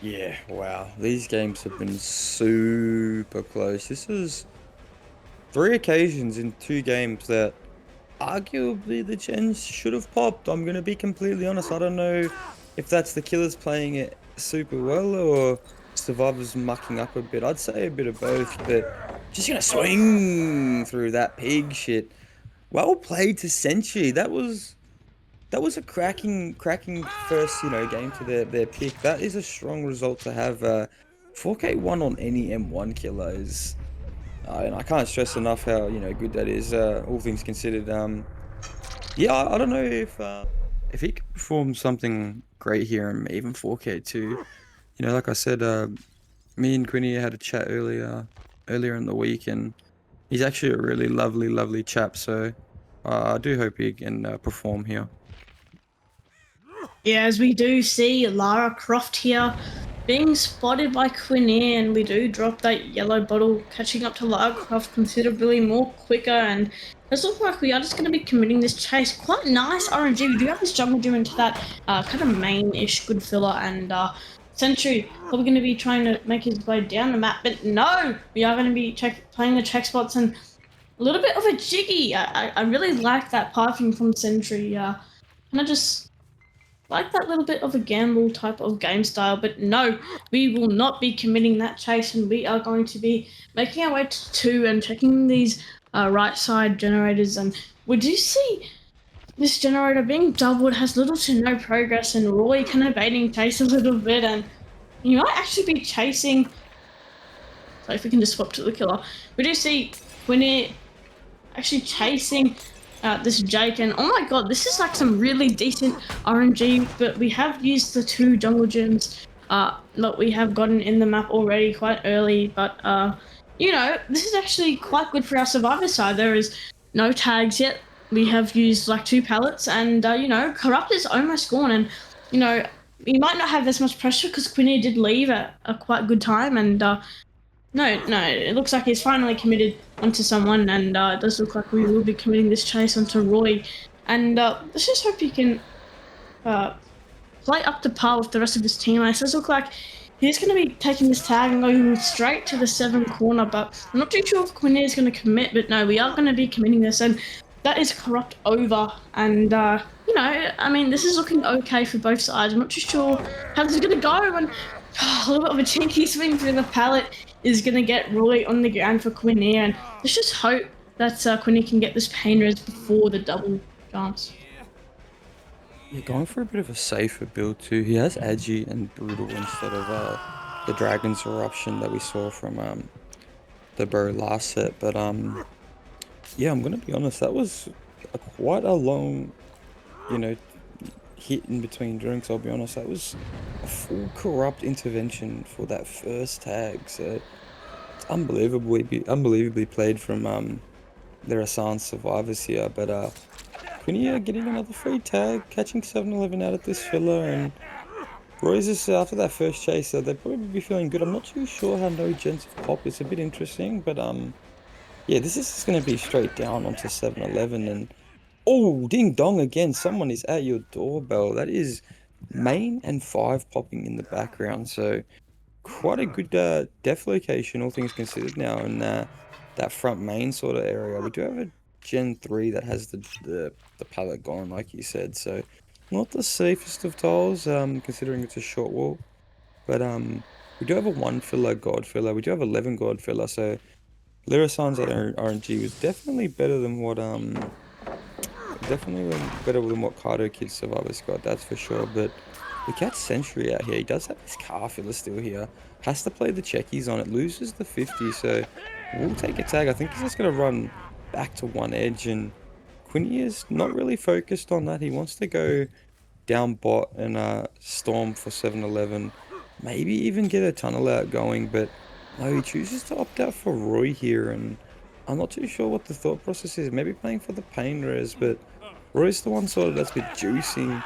Yeah, wow. These games have been super close. This is three occasions in two games that arguably the gens should have popped. I'm gonna be completely honest. I don't know if that's the killers playing it super well or survivors mucking up a bit. I'd say a bit of both, but just gonna swing through that pig shit. Well played to Senshi. That was a cracking first, game to their pick. That is a strong result to have. 4K1 on any M1 killer is, and I can't stress enough how good that is. All things considered. Yeah, I don't know if he could perform something great here and even 4K too. Like I said, me and Quinny had a chat earlier in the week, and he's actually a really lovely chap. So I do hope he can perform here. Yeah, as we do see Lara Croft here being spotted by Quinn, and we do drop that yellow bottle, catching up to Lara Croft considerably more quicker. And it looks like we are just going to be committing this chase. Quite nice RNG. We do have this jungle gym into that kind of main-ish good filler, and Sentry probably going to be trying to make his way down the map, but no, we are going to be playing the check spots and a little bit of a jiggy. I really like that piping from Sentry. Kind of just like that little bit of a gamble type of game style, but no, we will not be committing that chase, and we are going to be making our way to two and checking these right side generators. And we do see this generator being doubled has little to no progress, and Roy kind of baiting chase a little bit, and you might actually be chasing. So if we can just swap to the killer, we do see Winnie actually chasing this Jake, and oh my god, this is like some really decent RNG, but we have used the two jungle gyms that we have gotten in the map already quite early, but this is actually quite good for our survivor side. There is no tags yet. We have used like two pallets, and Corrupt is almost gone, and we might not have as much pressure because Quinny did leave at a quite good time, and no, it looks like he's finally committed onto someone, and it does look like we will be committing this chase onto Roy. And let's just hope he can uh, play up to par with the rest of his teammates. It does look like he's going to be taking this tag and going straight to the 7 corner, but I'm not too sure if Quinn is going to commit, but no, we are going to be committing this, and that is Corrupt over. And, I mean, this is looking okay for both sides. I'm not too sure how this is going to go, and a little bit of a cheeky swing through the pallet is going to get Roy on the ground for Quinny, and let's just hope that Quinny can get this pain res before the double chance. Yeah, going for a bit of a safer build too. He has Agi and Brutal instead of the Dragon's Eruption that we saw from the Bro last set. But yeah, I'm gonna be honest, that was quite a long, you know, hit in between drinks. I'll be honest, that was a full Corrupt intervention for that first tag. So it's unbelievably played from Lirasan survivors here. But Quinny getting another free tag, catching 7-11 out of this filler, and Roy's just after that first chase, so they'd probably be feeling good. I'm not too sure how no gens have popped. It's a bit interesting, but yeah, this is just gonna be straight down onto 7-11, and oh, ding dong again! Someone is at your doorbell. That is main and 5 popping in the background, so quite a good def location, all things considered now, in that front main sort of area. We do have a Gen 3 that has the pallet gone, like you said, so not the safest of tiles, considering it's a short wall. But we do have a 1 filler God filler. We do have 11 God filler, so Lirasan's at RNG was definitely better than what KaitOkids survivors got, that's for sure. But we catch Sentry out here. He does have his car filler still here. Has to play the checkies on it. Loses the 50, so we'll take a tag. I think he's just going to run back to one edge, and Quinny is not really focused on that. He wants to go down bot and storm for 7-11. Maybe even get a tunnel out going, but no, he chooses to opt out for Roy here, and I'm not too sure what the thought process is. Maybe playing for the pain res, but Roy's the one sort of that's been juicing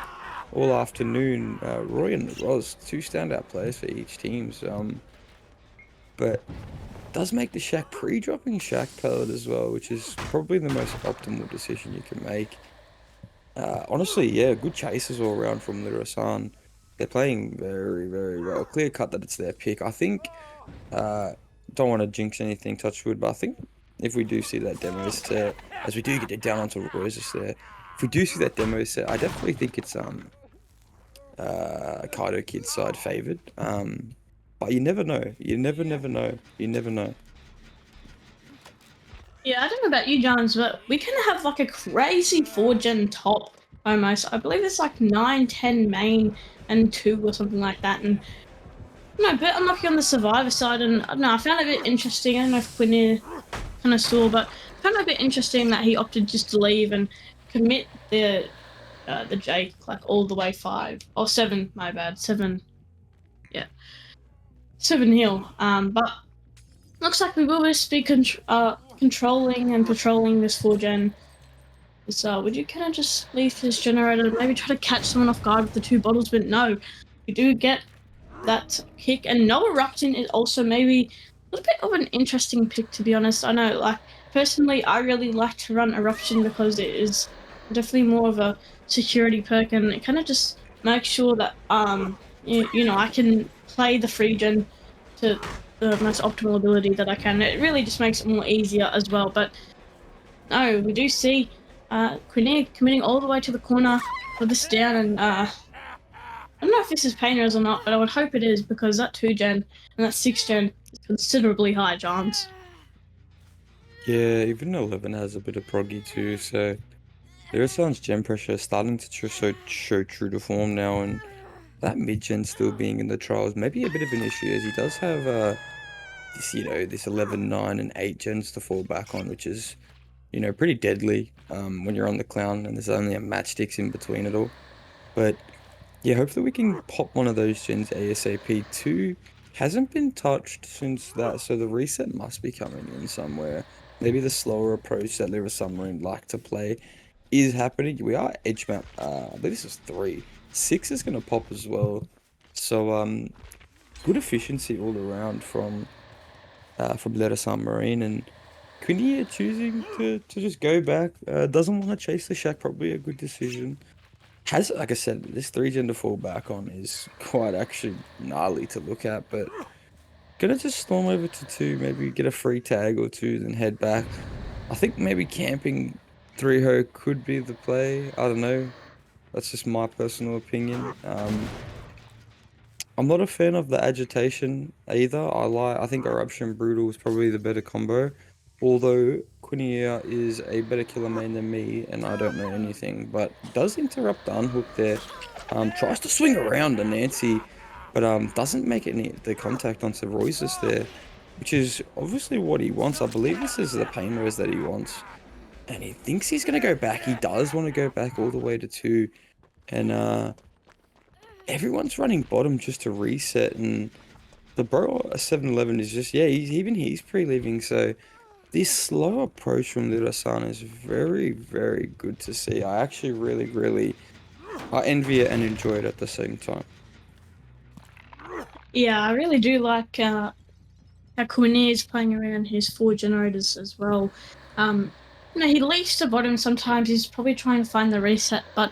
all afternoon. Roy and Roz, two standout players for each team. So, but does make the Shack pre-dropping Shack pellet as well, which is probably the most optimal decision you can make. Honestly, yeah, good chases all around from Lirasan. they're playing very, very well. Clear cut that it's their pick. I think, uh, don't want to jinx anything, touch wood, but I think if we do see that demo set, as we do get it down onto roses there, if we do see that demo set, I definitely think it's KaitOkids side favored. But you never know. You never know. You never know. Yeah, I don't know about you, Johns, but we can have like a crazy 4-gen top almost. I believe it's like 9, 10 main and 2 or something like that. And no, a bit unlucky on the survivor side. And I don't know, I found it a bit interesting. I don't know if Quinn kind of saw, but I found it a bit interesting that he opted just to leave and commit the Jake like all the way 5 or 7. My bad, 7. Yeah, 7 heal. But looks like we will just be controlling and patrolling this 4-gen. So would you kind of just leave this generator, maybe try to catch someone off guard with the 2 bottles? But no, we do get that kick, and no eruption is also maybe a little bit of an interesting pick, to be honest. I know, like, personally, I really like to run eruption because it is definitely more of a security perk, and it kind of just makes sure that you know, I can play the free gen to the most optimal ability that I can. It really just makes it more easier as well. But no, we do see Quinea committing all the way to the corner for this down, and I don't know if this is Painters or not, but I would hope it is, because that 2-gen and that 6-gen is considerably high chance. Yeah, even 11 has a bit of proggy too, so Lirasan's gem pressure is starting to show true to form now, and that mid-gen still being in the trials may be a bit of an issue, as he does have this, this 11, 9, and 8 gens to fall back on, which is, pretty deadly when you're on the clown and there's only a matchsticks in between it all. But yeah, hopefully we can pop one of those gens ASAP. 2 hasn't been touched since that, so the reset must be coming in somewhere. Maybe the slower approach that Lirasanmarine like to play is happening. We are edge map. I believe this is 3. 6 is gonna pop as well. So good efficiency all around from Lirasanmarine, and Quinny choosing to just go back. Doesn't want to chase the shack. Probably a good decision. Has, like I said, this 3-gen to fall back on is quite actually gnarly to look at, but gonna just storm over to 2, maybe get a free tag or 2, then head back. I think maybe camping 3-ho could be the play. I don't know. That's just my personal opinion. I'm not a fan of the agitation either. I think Eruption Brutal is probably the better combo. Although Quinia is a better killer main than me, and I don't know anything, but does interrupt the unhook there. Tries to swing around the Nancy, but doesn't make any the contact onto Royces there, which is obviously what he wants. I believe this is the pain res that he wants, and he thinks he's gonna go back. He does want to go back all the way to 2, and everyone's running bottom just to reset, and the bro 7-11 is just, yeah, he's pre-leaving, so this slow approach from Lirasan is very, very good to see. I actually really I envy it and enjoy it at the same time. Yeah, I really do like how Quinea is playing around his 4 generators as well. You know, he leaves to bottom sometimes. He's probably trying to find the reset, but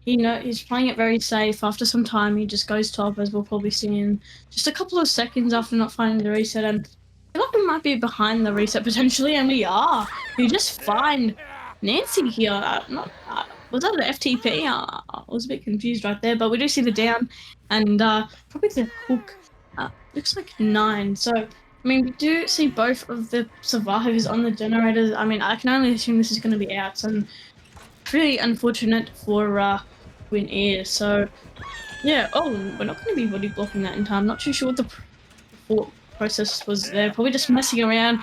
he's playing it very safe. After some time, he just goes top, as we'll probably see in just a couple of seconds after not finding the reset. And I feel like we might be behind the reset potentially, and we are. We just find Nancy here. Was that an FTP? I was a bit confused right there, but we do see the down, and probably the hook. Looks like 9. So, I mean, we do see both of the survivors on the generators. I mean, I can only assume this is going to be outs, and really unfortunate for Win Air. So, yeah. Oh, we're not going to be body blocking that in time. Not too sure what the thought process was there. Probably just messing around,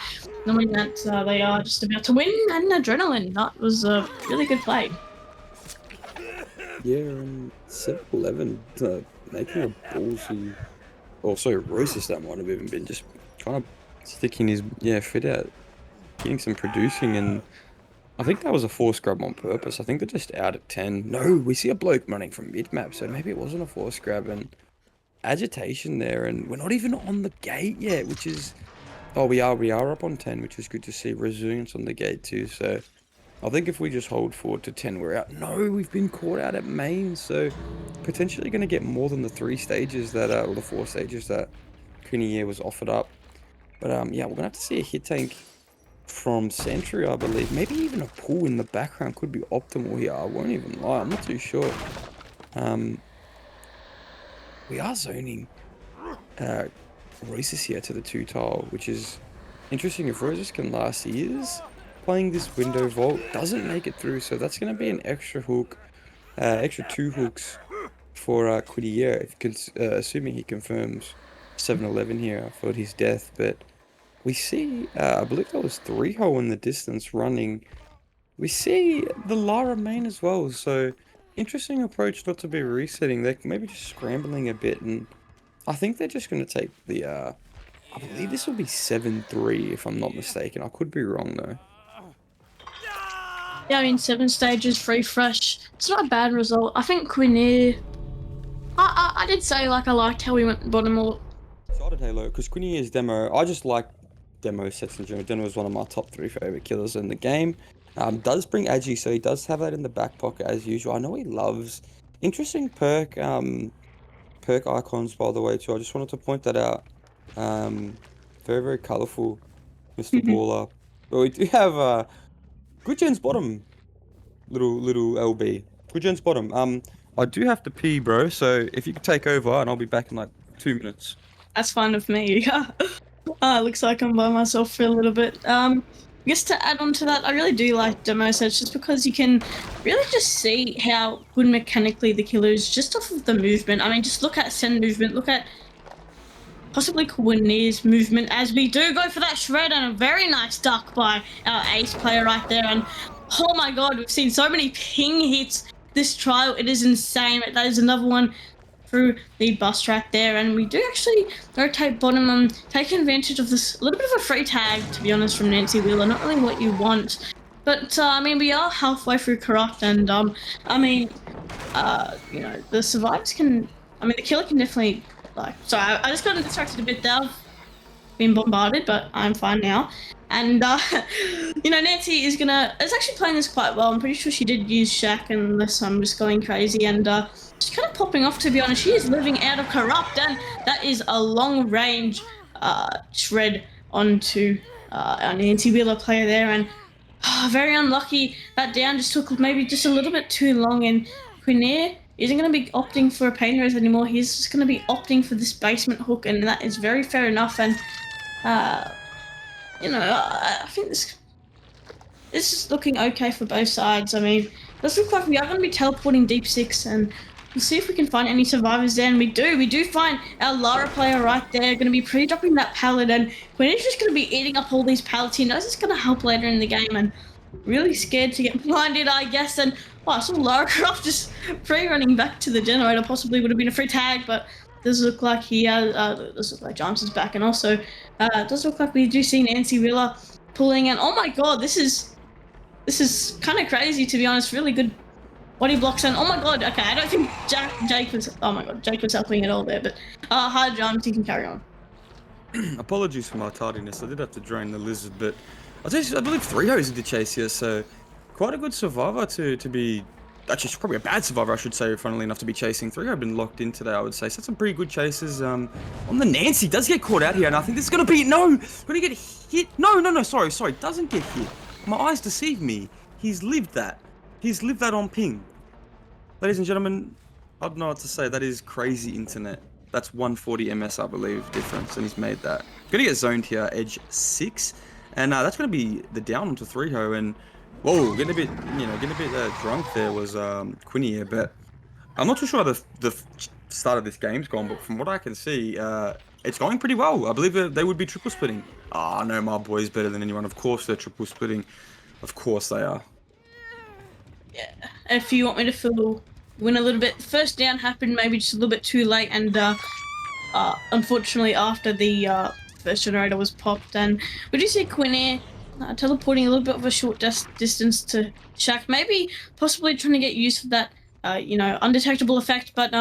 knowing that they are just about to win, and adrenaline. That was a really good play. Yeah, and 7-11 making a ballsy. Also, Royces, that might have even been just kind of sticking his fit out, getting some producing, and I think that was a 4 scrub on purpose. I think they're just out at 10. No, we see a bloke running from mid map, so maybe it wasn't a 4 scrub, and agitation there, and we're not even on the gate yet, which is, oh, we are up on 10, which is good to see. Resilience on the gate too, so I think if we just hold forward to 10, we're out. No, we've been caught out at main, so potentially going to get more than the 3 stages that, or the 4 stages that Kunier was offered up. But yeah, we're gonna have to see a hit tank from Sentry, I believe. Maybe even a pull in the background could be optimal here. I won't even lie. I'm not too sure. Um, we are zoning uh, Roses here to the 2 tile, which is interesting. If Roses can last years, playing this window vault doesn't make it through. So that's going to be an extra hook, extra 2 hooks for Quidier, if assuming he confirms 7-11 here for his death. But we see, I believe that was 3-hole in the distance running. We see the Lirasanmarine as well, so interesting approach not to be resetting. They're maybe just scrambling a bit, and I think they're just going to take the, I believe this will be 7-3 if I'm not mistaken. I could be wrong though. Yeah, I mean, 7 stages, free fresh. It's not a bad result. I think Quinnier. I did say like I liked how we went bottom or. Excited Halo, because Quinier's demo, I just like demo sets in general. Demo is one of my top 3 favorite killers in the game. Does bring Agi, so he does have that in the back pocket as usual. I know he loves interesting perk icons, by the way, too. I just wanted to point that out. Very, very colorful, Mr. Baller. But we do have Good Gen's bottom, little LB. Good Gen's bottom. I do have to pee, bro. So if you could take over, and I'll be back in like 2 minutes. That's fine with me. Looks like I'm by myself for a little bit. I guess to add on to that, I really do like demo sets just because you can really just see how good mechanically the killer is just off of the movement. I mean, just look at Sen movement, look at possibly Kawinir's movement as we do go for that shred and a very nice duck by our ace player right there. And oh my god, we've seen so many ping hits this trial. It is insane. That is another one through the bus right there, and we do actually rotate bottom and take advantage of this little bit of a free tag, to be honest, from Nancy Wheeler. Not really what you want, but I mean, we are halfway through Corrupt, and I mean, you know, the survivors can, I mean, the killer can definitely, like, sorry, I just got distracted a bit there. I've been bombarded, but I'm fine now. And you know, Nancy is actually playing this quite well. I'm pretty sure she did use Shack, unless I'm just going crazy, and she's kind of popping off, to be honest. She is living out of Corrupt, and that is a long range shred onto our Nancy Wheeler player there, and very unlucky. That down just took maybe just a little bit too long, and Quinair isn't going to be opting for a pain rose anymore. He's just going to be opting for this basement hook, and that is very fair enough. And you know, I think this is looking okay for both sides. I mean, does look like we are going to be teleporting deep 6, and we'll see if we can find any survivors there. And we do find our Lara player right there, going to be pre-dropping that pallet, and we're just going to be eating up all these pallets. He knows it's going to help later in the game, and really scared to get blinded, I guess. And oh, I saw Lara Croft just pre-running back to the generator. Possibly would have been a free tag, but does look like he has, does look like James is back, and also it does look like we do see Nancy Wheeler pulling, and oh my god, this is kind of crazy, to be honest. Really good body blocks, and oh my god, okay, I don't think Jake was, oh my god, Jake was helping at all there, but hi James, you can carry on. Apologies for my tardiness. I did have to drain the lizard, but I believe 3-0's in the chase here, so quite a good survivor to be. Actually, probably a bad survivor, I should say, funnily enough, to be chasing. 3-0 have been locked in today, I would say. So that's some pretty good chases. On the Nancy, does get caught out here, and I think this is going to be, no! Going to get hit. No, sorry, doesn't get hit. My eyes deceive me. He's lived that. He's lived that on ping. Ladies and gentlemen, I don't know what to say. That is crazy internet. That's 140 MS, I believe, difference, and he's made that. Going to get zoned here, edge 6. And that's going to be the down onto 3-0, and whoa, getting a bit drunk there was Quinny here, but I'm not too sure how the start of this game's gone, but from what I can see, it's going pretty well. I believe they would be triple splitting. Ah, no, my boy's better than anyone. Of course they're triple splitting. Of course they are. Yeah, if you want me to win a little bit, first down happened maybe just a little bit too late, and unfortunately after the first generator was popped, and we do see Quinair teleporting a little bit of a short distance to Shack, maybe possibly trying to get used to that, you know, undetectable effect, but you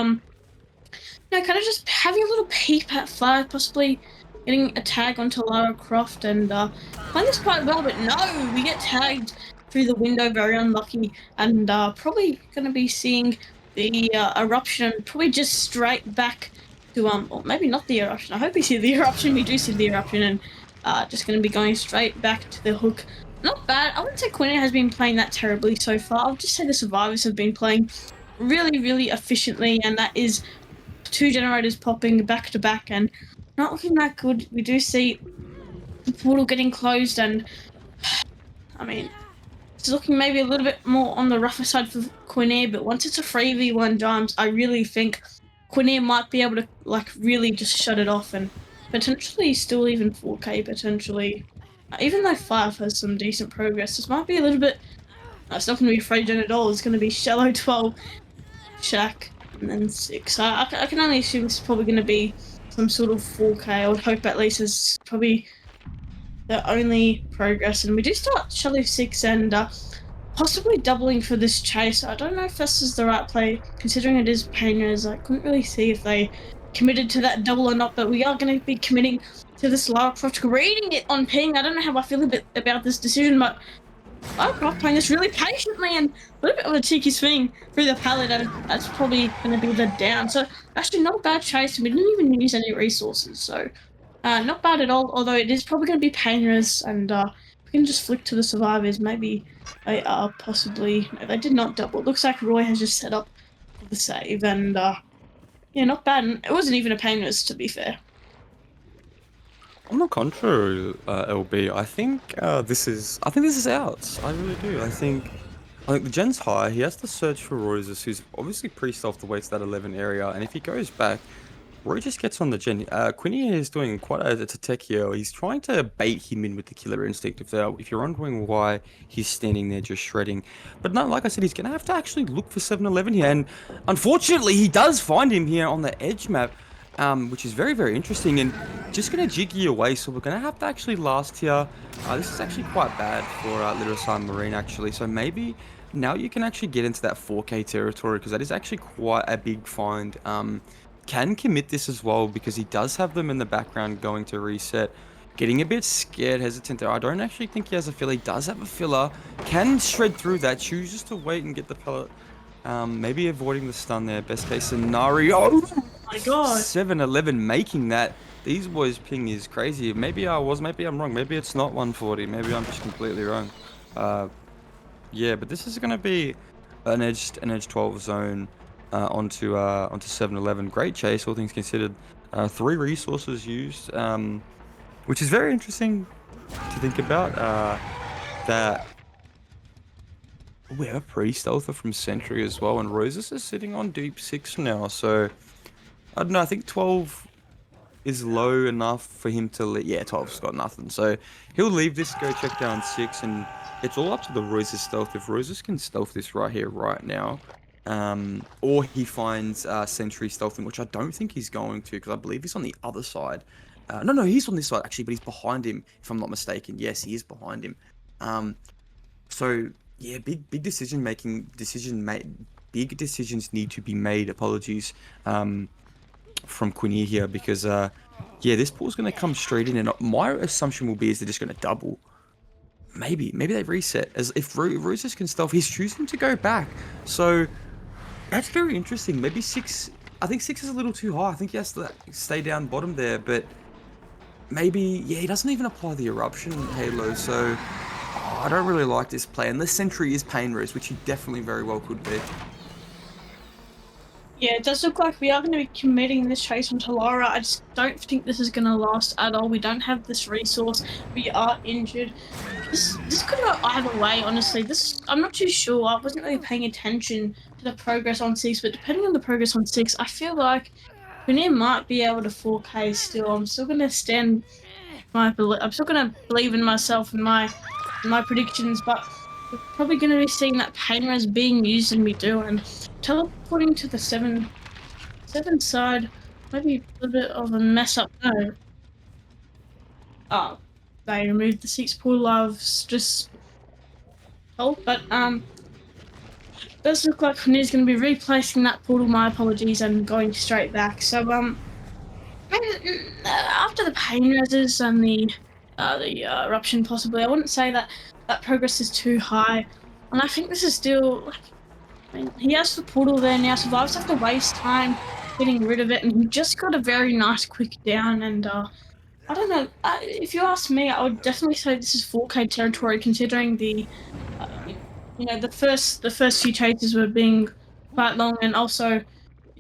know, kind of just having a little peep at Flag, possibly getting a tag onto Lara Croft, and playing this quite well, but no, we get tagged through the window, very unlucky, and probably going to be seeing the eruption and probably just straight back to or maybe not the eruption. I hope we see the eruption. We do see the eruption, and just going to be going straight back to the hook. Not bad. I wouldn't say Quinn has been playing that terribly so far. I'll just say the survivors have been playing really, really efficiently, and that is two generators popping back to back and not looking that good. We do see the portal getting closed, and I mean, it's looking maybe a little bit more on the rougher side for Quinair, but once it's a 3v1 Dimes, I really think Quinair might be able to like really just shut it off and potentially still even 4K potentially. Even though 5 has some decent progress, this might be a little bit. It's not going to be Freygen at all. It's going to be Shallow 12, Shack, and then 6. I can only assume it's probably going to be some sort of 4K. I would hope at least it's probably the only progress. And we do start Shallow 6 and possibly doubling for this chase. I don't know if this is the right play, considering it is painters. I couldn't really see if they committed to that double or not, but we are going to be committing to this Lara Croft, reading it on ping. I don't know how I feel a bit about this decision, but Lara Croft playing this really patiently and a little bit of a cheeky swing through the pallet, and that's probably going to be the down. So actually not a bad chase, and we didn't even use any resources, so not bad at all, although it is probably going to be painless, and we can just flick to the survivors. Maybe they are possibly... No, they did not double. It looks like Roy has just set up for the save, and yeah, not bad. And it wasn't even a painless, to be fair. On the contrary, LB, I think this is out. I really do. I think the gen's high. He has to search for Royces, who's obviously pre-stealthed the way to that 11 area, and if he goes back, Roy just gets on the gen. Quinny is doing quite a tech here. He's trying to bait him in with the killer instinct. If you're wondering why he's standing there just shredding, but no, like I said, he's gonna have to actually look for 7-Eleven here, and unfortunately, he does find him here on the edge map. Which is very, very interesting, and just going to jiggy away, so we're going to have to actually last here. This is actually quite bad for Lirasanmarine, actually, so maybe now you can actually get into that 4K territory, because that is actually quite a big find. Can commit this as well, because he does have them in the background going to reset. Getting a bit scared, hesitant there. I don't actually think he has a filler. He does have a filler. Can shred through that, chooses to wait and get the pellet. Maybe avoiding the stun there. Best case scenario. Oh my god. 7-Eleven making that. These boys ping is crazy. Maybe I'm wrong. Maybe it's not 140. Maybe I'm just completely wrong. Yeah, but this is gonna be an edge 12 zone onto 7-Eleven. Great chase, all things considered. 3 resources used, which is very interesting to think about. That we have a pre-stealther from Sentry as well, and Roses is sitting on deep 6 now, so I don't know, I think 12 is low enough for him to... Yeah, 12's got nothing, so he'll leave this, go check down 6, and it's all up to the Roses stealth. If Roses can stealth this right here, right now, or he finds Sentry stealthing, which I don't think he's going to, because I believe he's on the other side. No, he's on this side, actually, but he's behind him, if I'm not mistaken. Yes, he is behind him. So... yeah, big decision making, big decisions need to be made. Apologies, from Quinny here, because yeah, this pool's gonna come straight in, and my assumption will be is they're just gonna double. Maybe they reset. As if Roses can stealth, he's choosing to go back. So that's very interesting. Maybe 6. I think 6 is a little too high. I think he has to stay down bottom there, but maybe, yeah, he doesn't even apply the eruption halo. So I don't really like this play, and the Sentry is Pain Rose, which he definitely very well could be. Yeah, it does look like we are going to be committing this chase onto Lara. I just don't think this is going to last at all. We don't have this resource. We are injured. This could go either way, honestly. I'm not too sure. I wasn't really paying attention to the progress on 6, but depending on the progress on 6, I feel like Quinny might be able to 4K still. I'm still going to stand I'm still going to believe in myself and my predictions, but we're probably going to be seeing that pain res being used, and we do, and teleporting to the 7 side, maybe a little bit of a mess up. No. Oh, they removed the 6 pool loves, just told, but does look like Quinny's going to be replacing that portal, my apologies, and going straight back. So after the pain reses and the eruption, possibly, I wouldn't say that progress is too high, and I think this is still like I mean, he has the portal there now. Survivors have to waste time getting rid of it, and he just got a very nice quick down. And I don't know. If you ask me, I would definitely say this is 4K territory, considering the, the first few chases were being quite long, and also,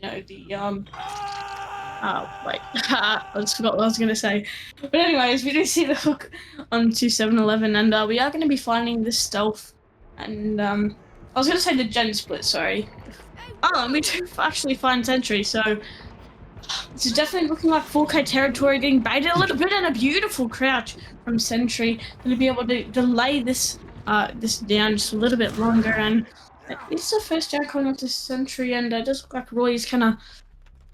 the. Wait, I just forgot what I was going to say. But anyways, we do see the hook onto 7-Eleven, and we are going to be finding this stealth, and I was going to say the gen split, sorry. Oh, and we do actually find Sentry, so this is definitely looking like 4K territory, getting baited a little bit, and a beautiful crouch from Sentry. Going to be able to delay this this down just a little bit longer, and it's the first down calling onto Sentry, and it does look like Roy is kind of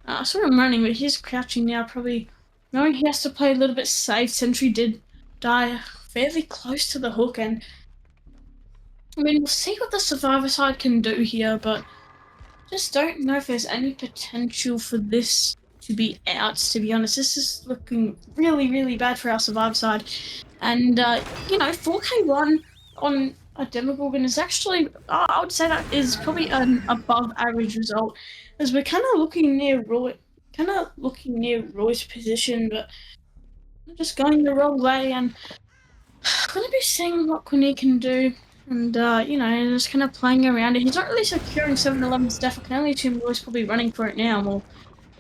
I saw him running, but he's crouching now, probably knowing he has to play a little bit safe. Sentry did die fairly close to the hook, and I mean, we'll see what the survivor side can do here, but just don't know if there's any potential for this to be out, to be honest. This is looking really, really bad for our survivor side. And, 4K1 on a Demogorgon is actually, I would say that is probably an above average result, as we're kind of looking near Roy's position, but just going the wrong way, and going to be seeing what Quinny can do, and just kind of playing around it. He's not really securing 7-Eleven's death. I can only assume Roy's probably running for it now. Well,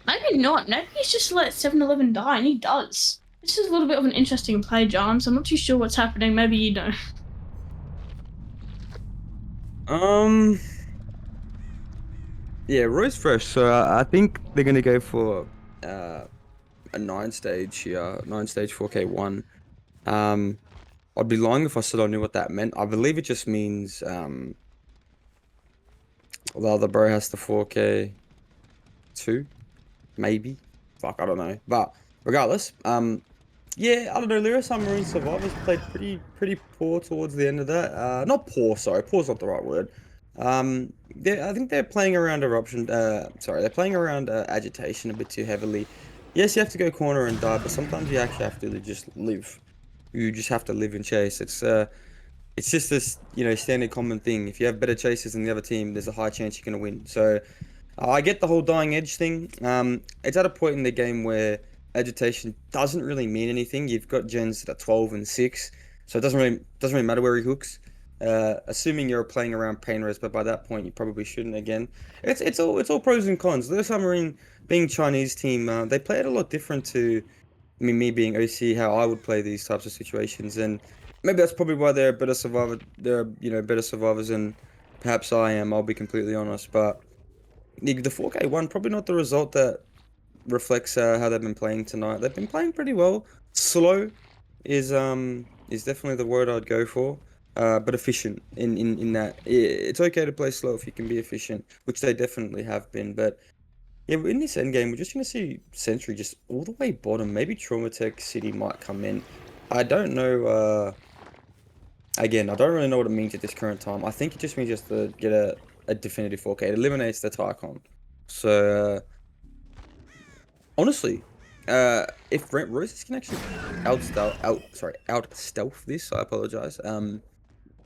maybe not. Maybe he's just let 7-Eleven die, and he does. This is a little bit of an interesting play, Jarms. I'm not too sure what's happening. Maybe you know. Yeah, Roy's fresh, so I think they're gonna go for a 9-stage here, 9-stage 4K1. I'd be lying if I said I knew what that meant. I believe it just means the other bro has the 4K2, maybe. Fuck, I don't know. But regardless, yeah, I don't know. Lirasanmarine survivors played pretty poor towards the end of that. Not poor, sorry. Poor's not the right word. I think they're playing around eruption. They're playing around agitation a bit too heavily. Yes, you have to go corner and die, but sometimes you actually have to just live. You just have to live and chase. It's just this standard common thing. If you have better chasers than the other team, there's a high chance you're gonna win. So I get the whole dying edge thing. It's at a point in the game where agitation doesn't really mean anything. You've got gens that are 12 and 6, so it doesn't really matter where he hooks. Assuming you're playing around pain res, but by that point you probably shouldn't. Again, it's all pros and cons. The Submarine being Chinese team, they play it a lot different to me being OC, how I would play these types of situations, and maybe that's probably why they're a better survivor. They're better survivors than perhaps I am. I'll be completely honest, but the 4K1 probably not the result that reflects how they've been playing tonight. They've been playing pretty well. Slow is definitely the word I'd go for. But efficient in that it's okay to play slow if you can be efficient, which they definitely have been. But yeah, in this end game, we're just gonna see Sentry just all the way bottom. Maybe Traumatech City might come in. I don't know. Again, I don't really know what it means at this current time. I think it just means just to get a definitive 4K. It eliminates the Tycon. So honestly, if Roses can actually out stealth this, I apologize.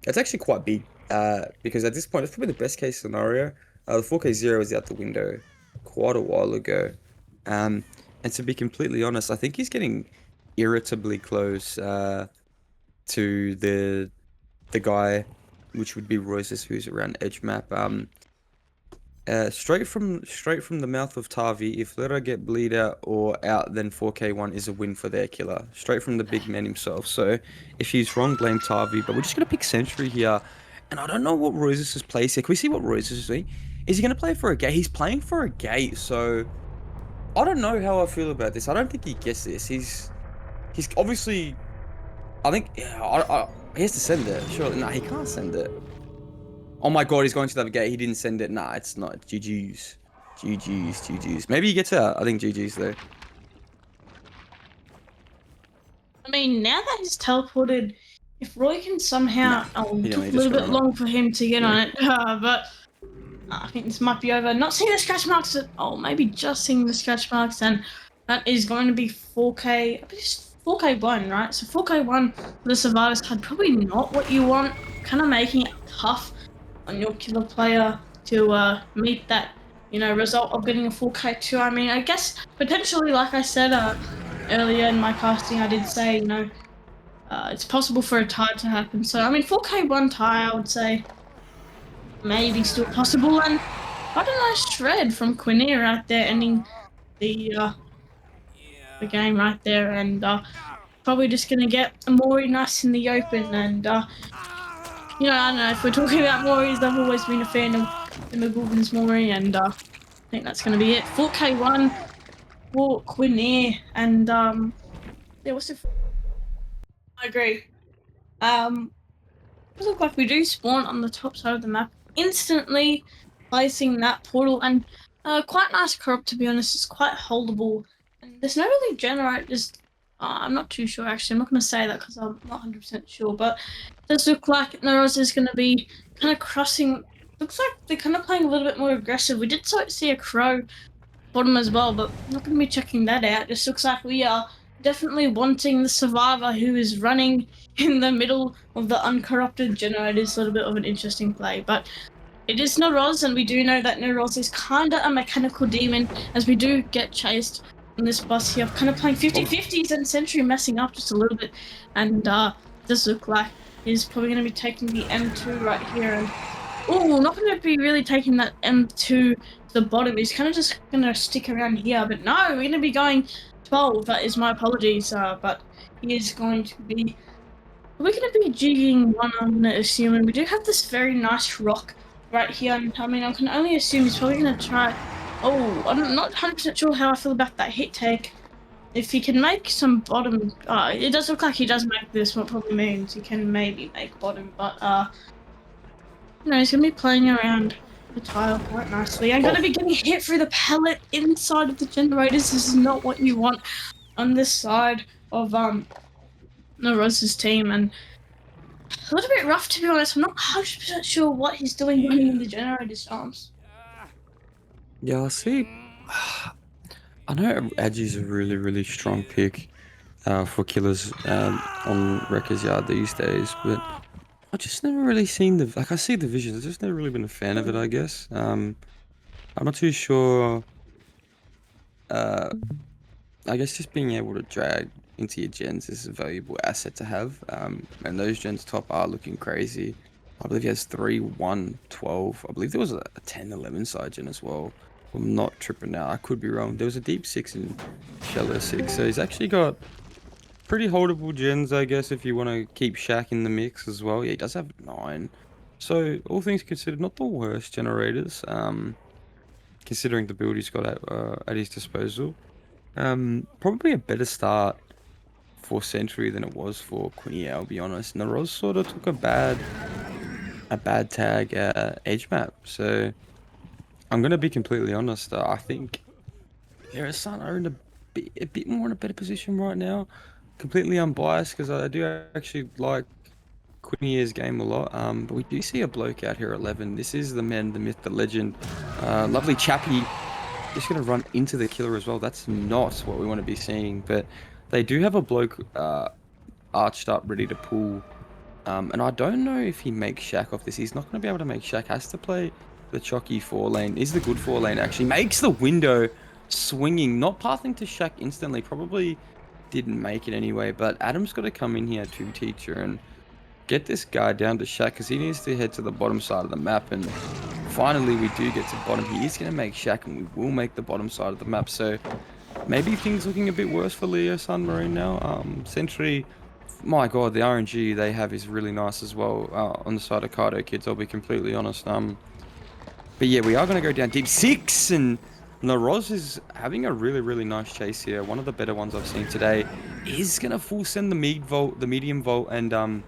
It's actually quite big, because at this point, it's probably the best case scenario. The 4K0 is out the window quite a while ago. And to be completely honest, I think he's getting irritably close to the guy, which would be Royces, who's around edge map. Straight from the mouth of Tavi, if Lira get bleed out or out, then 4K1 is a win for their killer. Straight from the big man himself. So if he's wrong, blame Tavi. But we're just gonna pick Sentry here, and I don't know what Royces' plays here. Can we see what Royces is doing? Is he gonna play for a gate? He's playing for a gate, so I don't know how I feel about this. I don't think he gets this. He's obviously, I think, yeah, he has to send it. Sure, no, he can't send it. Oh my god, he's going to the other gate. He didn't send it. Nah, it's not. GG's. GG's. Maybe he gets out. I think GG's though. I mean, now that he's teleported, if Roy can somehow... it took a little bit long for him to get on it, but I think this might be over. Not seeing the scratch marks, maybe just seeing the scratch marks, and that is going to be 4K... It's 4K1, right? So 4K1 for the survivors had probably not what you want, kind of making it tough on your killer player to meet that, result of getting a full K2. I mean, I guess potentially, like I said earlier in my casting, I did say, it's possible for a tie to happen. So, I mean, 4K1 tie, I would say, maybe still possible. And quite a nice shred from Quinea right there, ending the game right there. And probably just going to get Mori nice in the open. And, I don't know, if we're talking about Moris, I've always been a fan of the McGugan's Mori. And I think that's going to be it. 4K1 for Quinea. And, yeah, what's the... I agree. It look like we do spawn on the top side of the map, instantly placing that portal, and quite nice crop, to be honest. It's quite holdable, and there's no really generators. I'm not too sure, actually. I'm not going to say that because I'm not 100% sure, but it does look like Naros is going to be kind of crossing. Looks like they're kind of playing a little bit more aggressive. We did see a crow bottom as well, but I'm not going to be checking that out. Just looks like we are definitely wanting the survivor who is running in the middle of the uncorrupted generators. A little bit of an interesting play, but it is Naroz, and we do know that Naroz is kind of a mechanical demon, as we do get chased on this bus here. Kind of playing 50-50s and Sentry messing up just a little bit, and does look like he's probably going to be taking the M2 right here, and not going to be really taking that M2 to the bottom. He's kind of just going to stick around here, but no, we're going to be going 12. That is my apologies, but he is going to be... We're going to be jigging one, I'm going to assume, and we do have this very nice rock right here. I mean, I can only assume he's probably going to try... I'm not 100% sure how I feel about that hit take. If he can make some bottom... it does look like he does make this, what probably means he can maybe make bottom, but... he's going to be playing around the tile quite nicely. I'm going to be getting hit through the pallet inside of the generators. This is not what you want on this side of Naroz's team, and a little bit rough, to be honest. I'm not 100% sure what he's doing running in the generator's arms. Yeah, I see. I know Agi's a really, really strong pick for killers on Wrecker's Yard these days, but I just never really seen I see the vision, I've just never really been a fan of it, I guess. I'm not too sure. I guess just being able to drag into your gens is a valuable asset to have. And those gens top are looking crazy. I believe he has 3, 1, 12. I believe there was a 10, 11 side gen as well. I'm not tripping now. I could be wrong. There was a deep 6 and shallow 6. So he's actually got pretty holdable gens, I guess, if you want to keep Shaq in the mix as well. Yeah, he does have 9. So all things considered, not the worst generators, considering the build he's got at his disposal. Probably a better start for Sentry than it was for Quinea, I'll be honest. Naroz sort of took a bad tag edge map, so I'm gonna be completely honest. I think Lirasan are in a bit more in a better position right now. Completely unbiased because I do actually like Quinea's game a lot. But we do see a bloke out here 11. This is the man, the myth, the legend. Lovely chappy. Just gonna run into the killer as well. That's not what we want to be seeing, but they do have a bloke arched up ready to pull, and I don't know if he makes Shaq off this. He's not going to be able to make Shaq. Has to play the chalky 4 lane. Is the good 4 lane actually makes the window, swinging, not pathing to Shaq instantly. Probably didn't make it anyway, but Adam's got to come in here to teacher and get this guy down to Shaq, because he needs to head to the bottom side of the map. And finally we do get to bottom. He is going to make Shaq, and we will make the bottom side of the map. So maybe things looking a bit worse for Lirasanmarine now. Sentry, my god, the RNG they have is really nice as well on the side of KaitOkids, I'll be completely honest. But yeah, we are going to go down deep 6, and Naroz is having a really, really nice chase here. One of the better ones I've seen today. Is going to full send the medium vault, and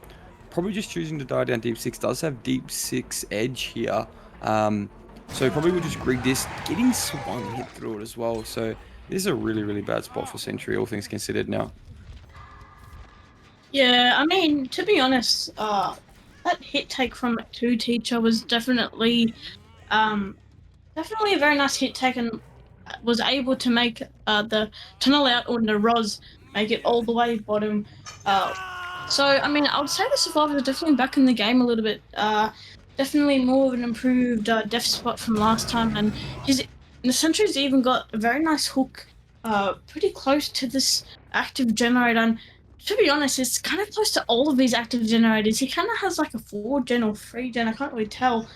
probably just choosing to die down deep 6. Does have deep 6 edge here. So probably we'll just grig this, getting one hit through it as well. So this is a really, really bad spot for Sentry, all things considered now. Yeah, I mean, to be honest, that hit take from a 2 teacher was definitely a very nice hit take, and was able to make the tunnel out on the Roz make it all the way bottom. So, I mean, I would say the survivors are definitely back in the game a little bit. definitely more of an improved def spot from last time, and the sentry's even got a very nice hook, pretty close to this active generator. And to be honest, it's kind of close to all of these active generators. He kind of has like a 4 gen or 3 gen. I can't really tell.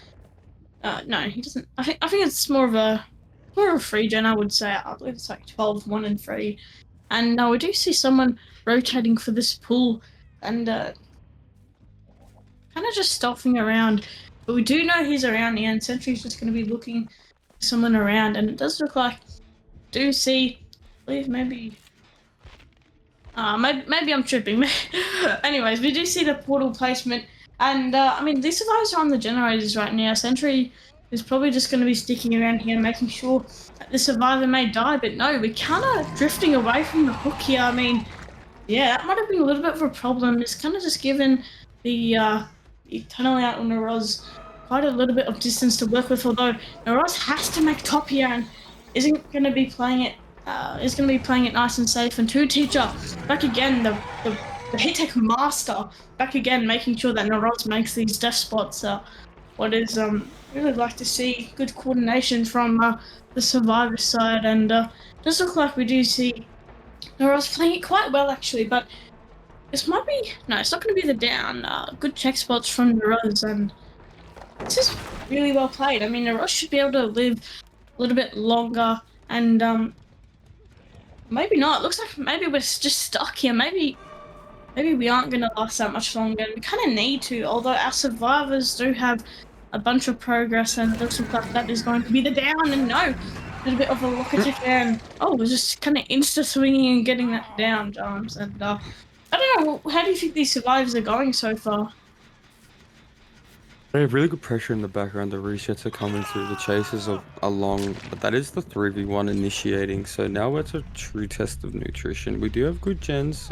No, he doesn't. I think it's more of a 3 gen. I would say. I believe it's like 12, 1 and 3. And we do see someone rotating for this pool, and kind of just stopping around. But we do know he's around here, and Sentry's just going to be looking for someone around. And it does look like, do see, I believe maybe I'm tripping. Anyways, we do see the portal placement. And I mean, these survivors are on the generators right now. Sentry is probably just going to be sticking around here, making sure that the survivor may die. But no, we're kind of drifting away from the hook here. I mean, yeah, that might have been a little bit of a problem. It's kind of just given the tunneling out on Naroz quite a little bit of distance to work with. Although Naroz has to make top here and isn't going to be playing it. Is going to be playing it nice and safe. And Two Teacher back again, the hit tech master back again, making sure that Naroz makes these death spots. What is really like to see good coordination from the survivor side, and does look like we do see Naroz playing it quite well actually, but this might be no, it's not going to be the down. Good check spots from Naroz, and this is really well played. I mean, Naroz should be able to live a little bit longer, and maybe not. It looks like maybe we're just stuck here. Maybe we aren't going to last that much longer, and we kind of need to. Although our survivors do have a bunch of progress, and it looks like that is going to be the down. And no, a little bit of a lock attack there, and we're just kind of insta swinging and getting that down, Jams. And I don't know. How do you think these survivors are going so far? They have really good pressure in the background. The resets are coming through. The chases are along, but that is the 3v1 initiating. So now it's a true test of nutrition. We do have good gens.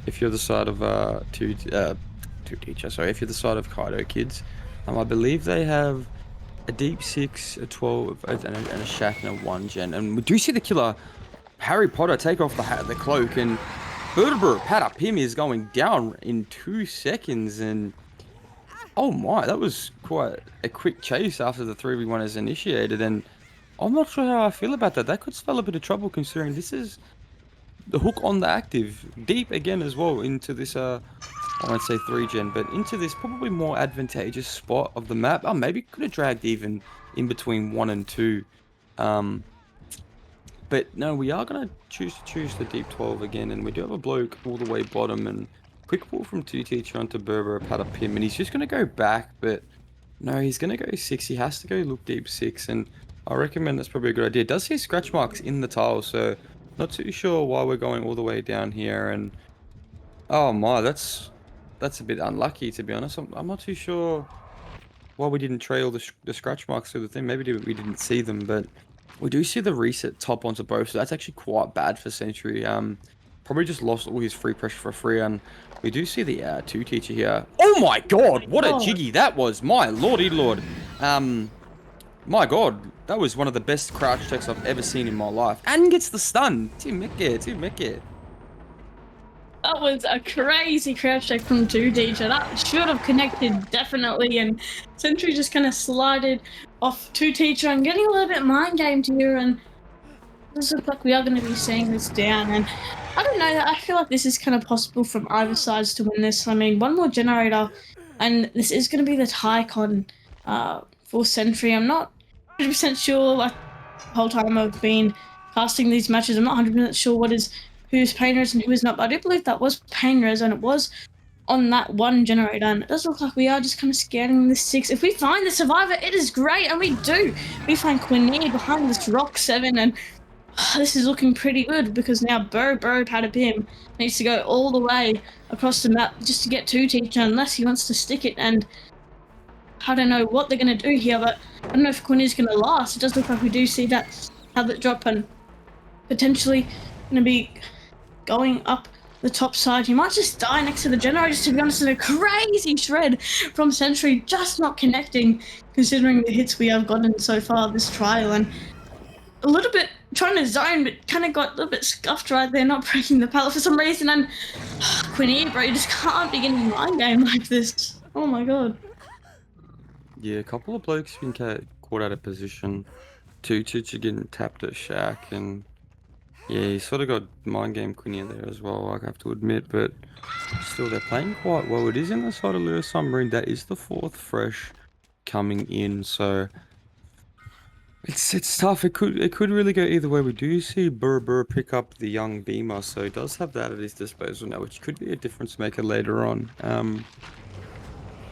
If you're the side of two teacher, sorry, if you're the side of KaitOkids, I believe they have a deep 6, a 12, and a shack and a 1 gen. And we do see the killer Harry Potter take off the cloak, and Pad Pim is going down in 2 seconds. And oh my, that was quite a quick chase after the 3v1 is initiated, and I'm not sure how I feel about that. That could spell a bit of trouble considering this is the hook on the active. Deep again as well into this, I won't say 3 gen, but into this probably more advantageous spot of the map. Oh, maybe could have dragged even in between 1 and 2. But no, we are going to choose the deep 12 again, and we do have a bloke all the way bottom, and quick pull from 2 teacher onto Berber, Pad Pim, and he's just going to go back, but no, he's going to go 6. He has to go look deep 6, and I recommend that's probably a good idea. It does see scratch marks in the tile, so not too sure why we're going all the way down here. And oh my, that's a bit unlucky, to be honest. I'm not too sure why we didn't trail the scratch marks through the thing. Maybe we didn't see them, but we do see the reset top onto both, so that's actually quite bad for Sentry. Probably just lost all his free pressure for free, and we do see the 2 teacher here. Oh my god, what a jiggy that was! My lordy lord. My god, that was one of the best crouch checks I've ever seen in my life. And gets the stun. Timeke. That was a crazy crouch check from 2 teacher. That should have connected definitely, and Sentry just kind of slided off 2 teacher and getting a little bit mind gamed here, and it does look like we are going to be seeing this down. And I don't know, I feel like this is kind of possible from either sides to win this. I mean, one more generator, and this is going to be the Tycon for Sentry. I'm not 100% sure, like the whole time I've been casting these matches, I'm not 100% sure who's pain res and who is not, but I do believe that was pain res, and it was on that 1 generator, and it does look like we are just kind of scanning this 6. If we find the survivor, it is great, and we do. We find Quinny behind this rock 7, and this is looking pretty good, because now Pad Pim needs to go all the way across the map just to get 2 teacher, unless he wants to stick it. And I don't know what they're going to do here, but I don't know if Quinn is going to last. It does look like we do see that habit drop, and potentially going to be going up the top side. He might just die next to the generators, to be honest. In a crazy shred from Sentry, just not connecting, considering the hits we have gotten so far this trial. And a little bit trying to zone, but kind of got a little bit scuffed right there, not breaking the pallet for some reason. And Quinn, bro, you just can't be getting mind game like this. Oh my god. Yeah, a couple of blokes been caught out of position. Two Toots are getting tapped at Shack, and yeah, he sort of got mind game Quinia there as well, I have to admit, but still they're playing quite well. It is in the side of Lirasanmarine. That is the fourth fresh coming in, so it's tough. It could really go either way. We do see Burr pick up the young Beamer, so he does have that at his disposal now, which could be a difference maker later on.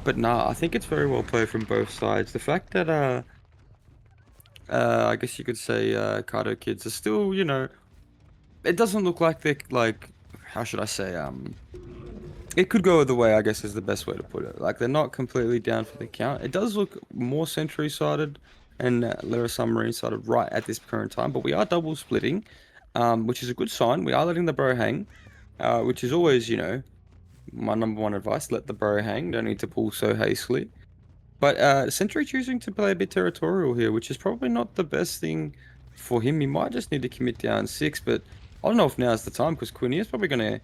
But nah, I think it's very well played from both sides. The fact that I guess you could say KaitOkids are still, it doesn't look like they're like, how should I say, it could go either way, I guess is the best way to put it. Like they're not completely down for the count. It does look more Century sided and Lirasanmarine sided right at this current time, but we are double splitting, which is a good sign. We are letting the bro hang, which is always, my number one advice: let the bro hang. Don't need to pull so hastily. But Century choosing to play a bit territorial here, which is probably not the best thing for him. He might just need to commit down 6, but I don't know if now's the time because Quinny is probably going to.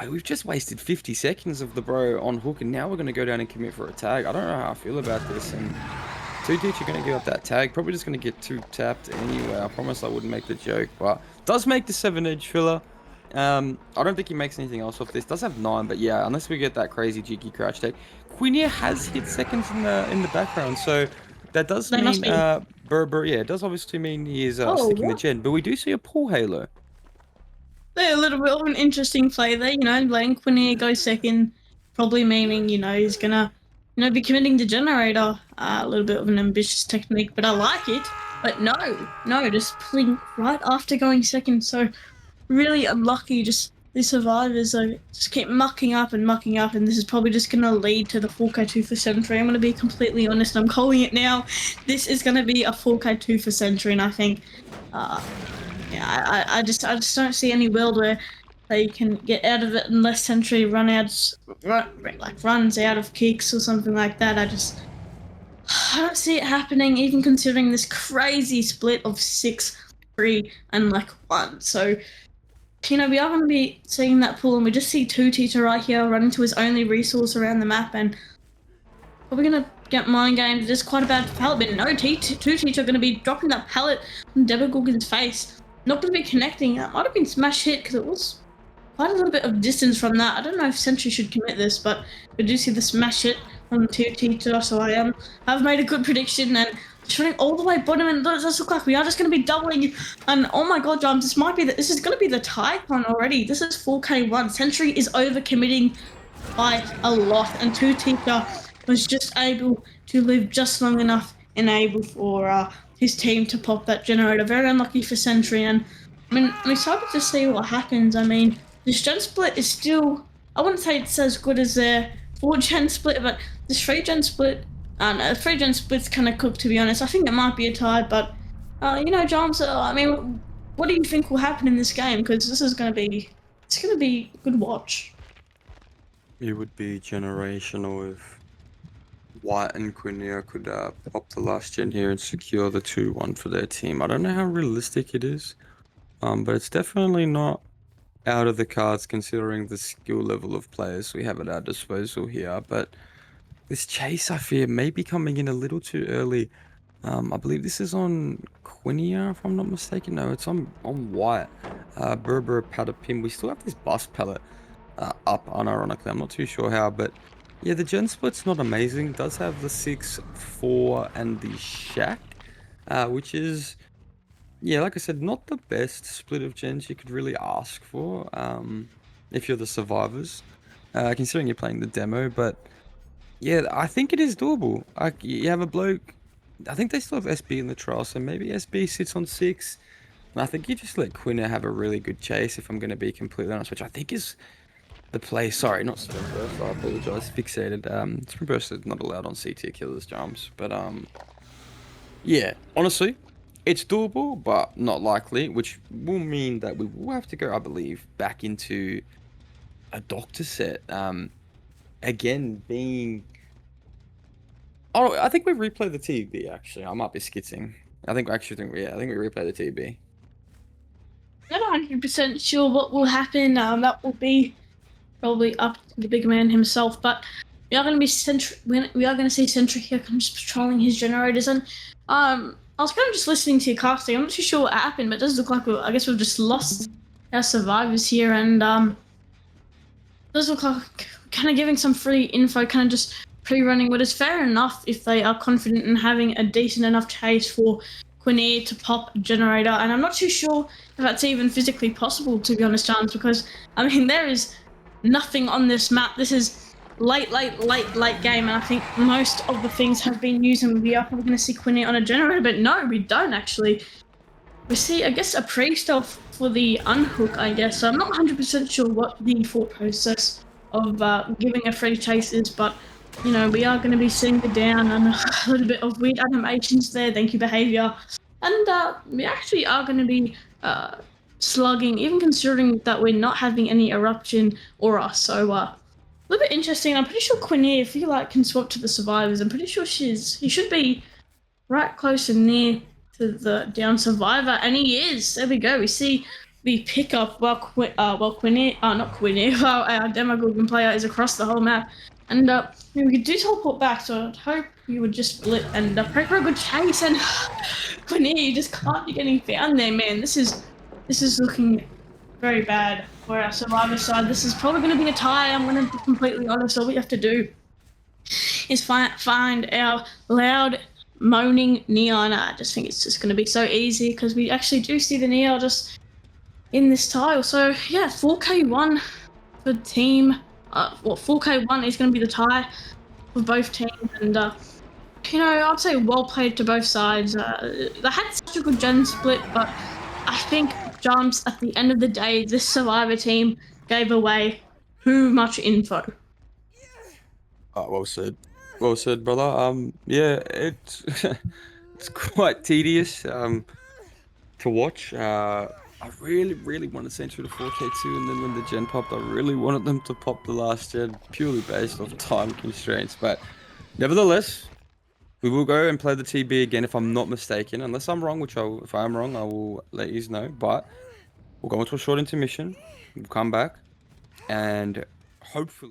Oh, we've just wasted 50 seconds of the bro on hook, and now we're going to go down and commit for a tag. I don't know how I feel about this. And 2 Teach are going to give up that tag. Probably just going to get 2 tapped anyway. I promise I wouldn't make the joke, but does make the 7 edge filler. I don't think he makes anything else off this. Does have 9, but yeah, unless we get that crazy cheeky crouch tag. Quinia has hit seconds in the background, so that does They must mean be. Burr, yeah, it does obviously mean he is Oh, sticking the what? gen, but we do see a pull halo. They're a little bit of an interesting play there, letting Quinier go second, probably meaning, he's gonna, be committing the generator. A little bit of an ambitious technique, but I like it. But no, just pulling right after going second. So really unlucky. Just the survivors just keep mucking up, and this is probably just gonna lead to the 4K2 for Century. I'm gonna be completely honest. I'm calling it now. This is gonna be a 4K2 for Century, and I think. Yeah, I just don't see any world where they can get out of it unless Sentry runs out of kicks or something like that. I don't see it happening, even considering this crazy split of 6-3 and 1. So we are going to be seeing that pull, and we just see 2 Teacher right here running to his only resource around the map, and probably going to get mind gamed. Just quite a bad pallet, but no, 2 Teacher are going to be dropping that pallet on Demogorgon's face. Not going to be connecting. That might have been smash hit because it was quite a little bit of distance from that. I don't know if Sentry should commit this, but we do see the smash hit from 2Teacher, so I have made a good prediction, and shooting all the way bottom, and it does look like we are just going to be doubling. And oh my god, James, this is going to be the tie one already. This is 4K1. Sentry is over committing by a lot, and 2Teacher was just able to live just long enough and able for his team to pop that generator. Very unlucky for Sentry, and I'm excited to see what happens. This gen split is still, I wouldn't say it's as good as their 4-gen split, but this 3-gen split, 3-gen split's kind of cooked, to be honest. I think it might be a tie, but, James, what do you think will happen in this game? Because it's going to be a good watch. It would be generational if White and Quinia could pop the last gen here and secure the 2-1 for their team. I don't know how realistic it is, but it's definitely not out of the cards considering the skill level of players we have at our disposal here. But this chase, I fear, may be coming in a little too early. I believe this is on Quinia, if I'm not mistaken. No, it's on White. Berber powder pin. We still have this bus pallet up, unironically. I'm not too sure how, but yeah, the gen split's not amazing. It does have the 6-4 and the shack, which is, yeah, like I said, not the best split of gens you could really ask for if you're the survivors, considering you're playing the demo. But yeah, I think it is doable. You have a bloke, I think they still have SB in the trial, so maybe SB sits on 6. And I think you just let Quinna have a really good chase, if I'm going to be completely honest, which I think is the play. Sorry, not Spring Burst, I apologize. Fixated. Spring Burst is not allowed on C-tier killers jumps. But yeah, honestly, it's doable, but not likely, which will mean that we will have to go, I believe, back into a doctor set. Again, being... Oh, I think we replay the TB, actually. I might be skitzing. I think we replay the TB. Not 100% sure what will happen. That will be probably up to the big man himself. But we are going to be we are going to see Sentry here kind of just patrolling his generators. And I was kind of just listening to your casting. I'm not too sure what happened, but it does look like I guess we've just lost our survivors here. And it does look like kind of giving some free info, kind of just pre-running what is fair enough if they are confident in having a decent enough chase for Quinair to pop a generator. And I'm not too sure if that's even physically possible, to be honest, Chance, because I mean there is nothing on this map. This is late game, and I think most of the things have been used, and we are probably going to see Quinair on a generator, but no, we don't actually. We see, I guess, a pre-stealth for the unhook, I guess. So I'm not 100% sure what the thought process of giving a free chase is, but, you know, we are going to be seeing the down and a little bit of weird animations there, thank you, behaviour. And we actually are going to be slugging, even considering that we're not having any eruption aura. So, a little bit interesting. I'm pretty sure Quinair, if you like, can swap to the survivors. I'm pretty sure he should be right close and near to the down survivor, and he is. There we go. We see the pickup while Quinair, not Quinair, while our Demogorgon player is across the whole map. And we do teleport back, so I'd hope you would just split and pray for a good chase. And Quinair, you just can't be getting found there, man. This is looking very bad for our survivor side. This is probably going to be a tie. I'm going to be completely honest. All we have to do is find our loud moaning Neon. I just think it's just going to be so easy because we actually do see the Neon just in this tile. So yeah, 4K1 for team. 4K1 is going to be the tie for both teams, and you know, I'd say well played to both sides. They had such a good gen split, but I think Jumps at the end of the day, this Survivor team gave away too much info. Well said. Well said, brother. Yeah, it's it's quite tedious to watch. I really wanted Central to 4K2, and then when the gen popped, I really wanted them to pop the last gen, purely based off time constraints. But nevertheless, we will go and play the TB again if I'm not mistaken. Unless I'm wrong, if I am wrong, I will let you know. But we'll go into a short intermission. We'll come back, and hopefully.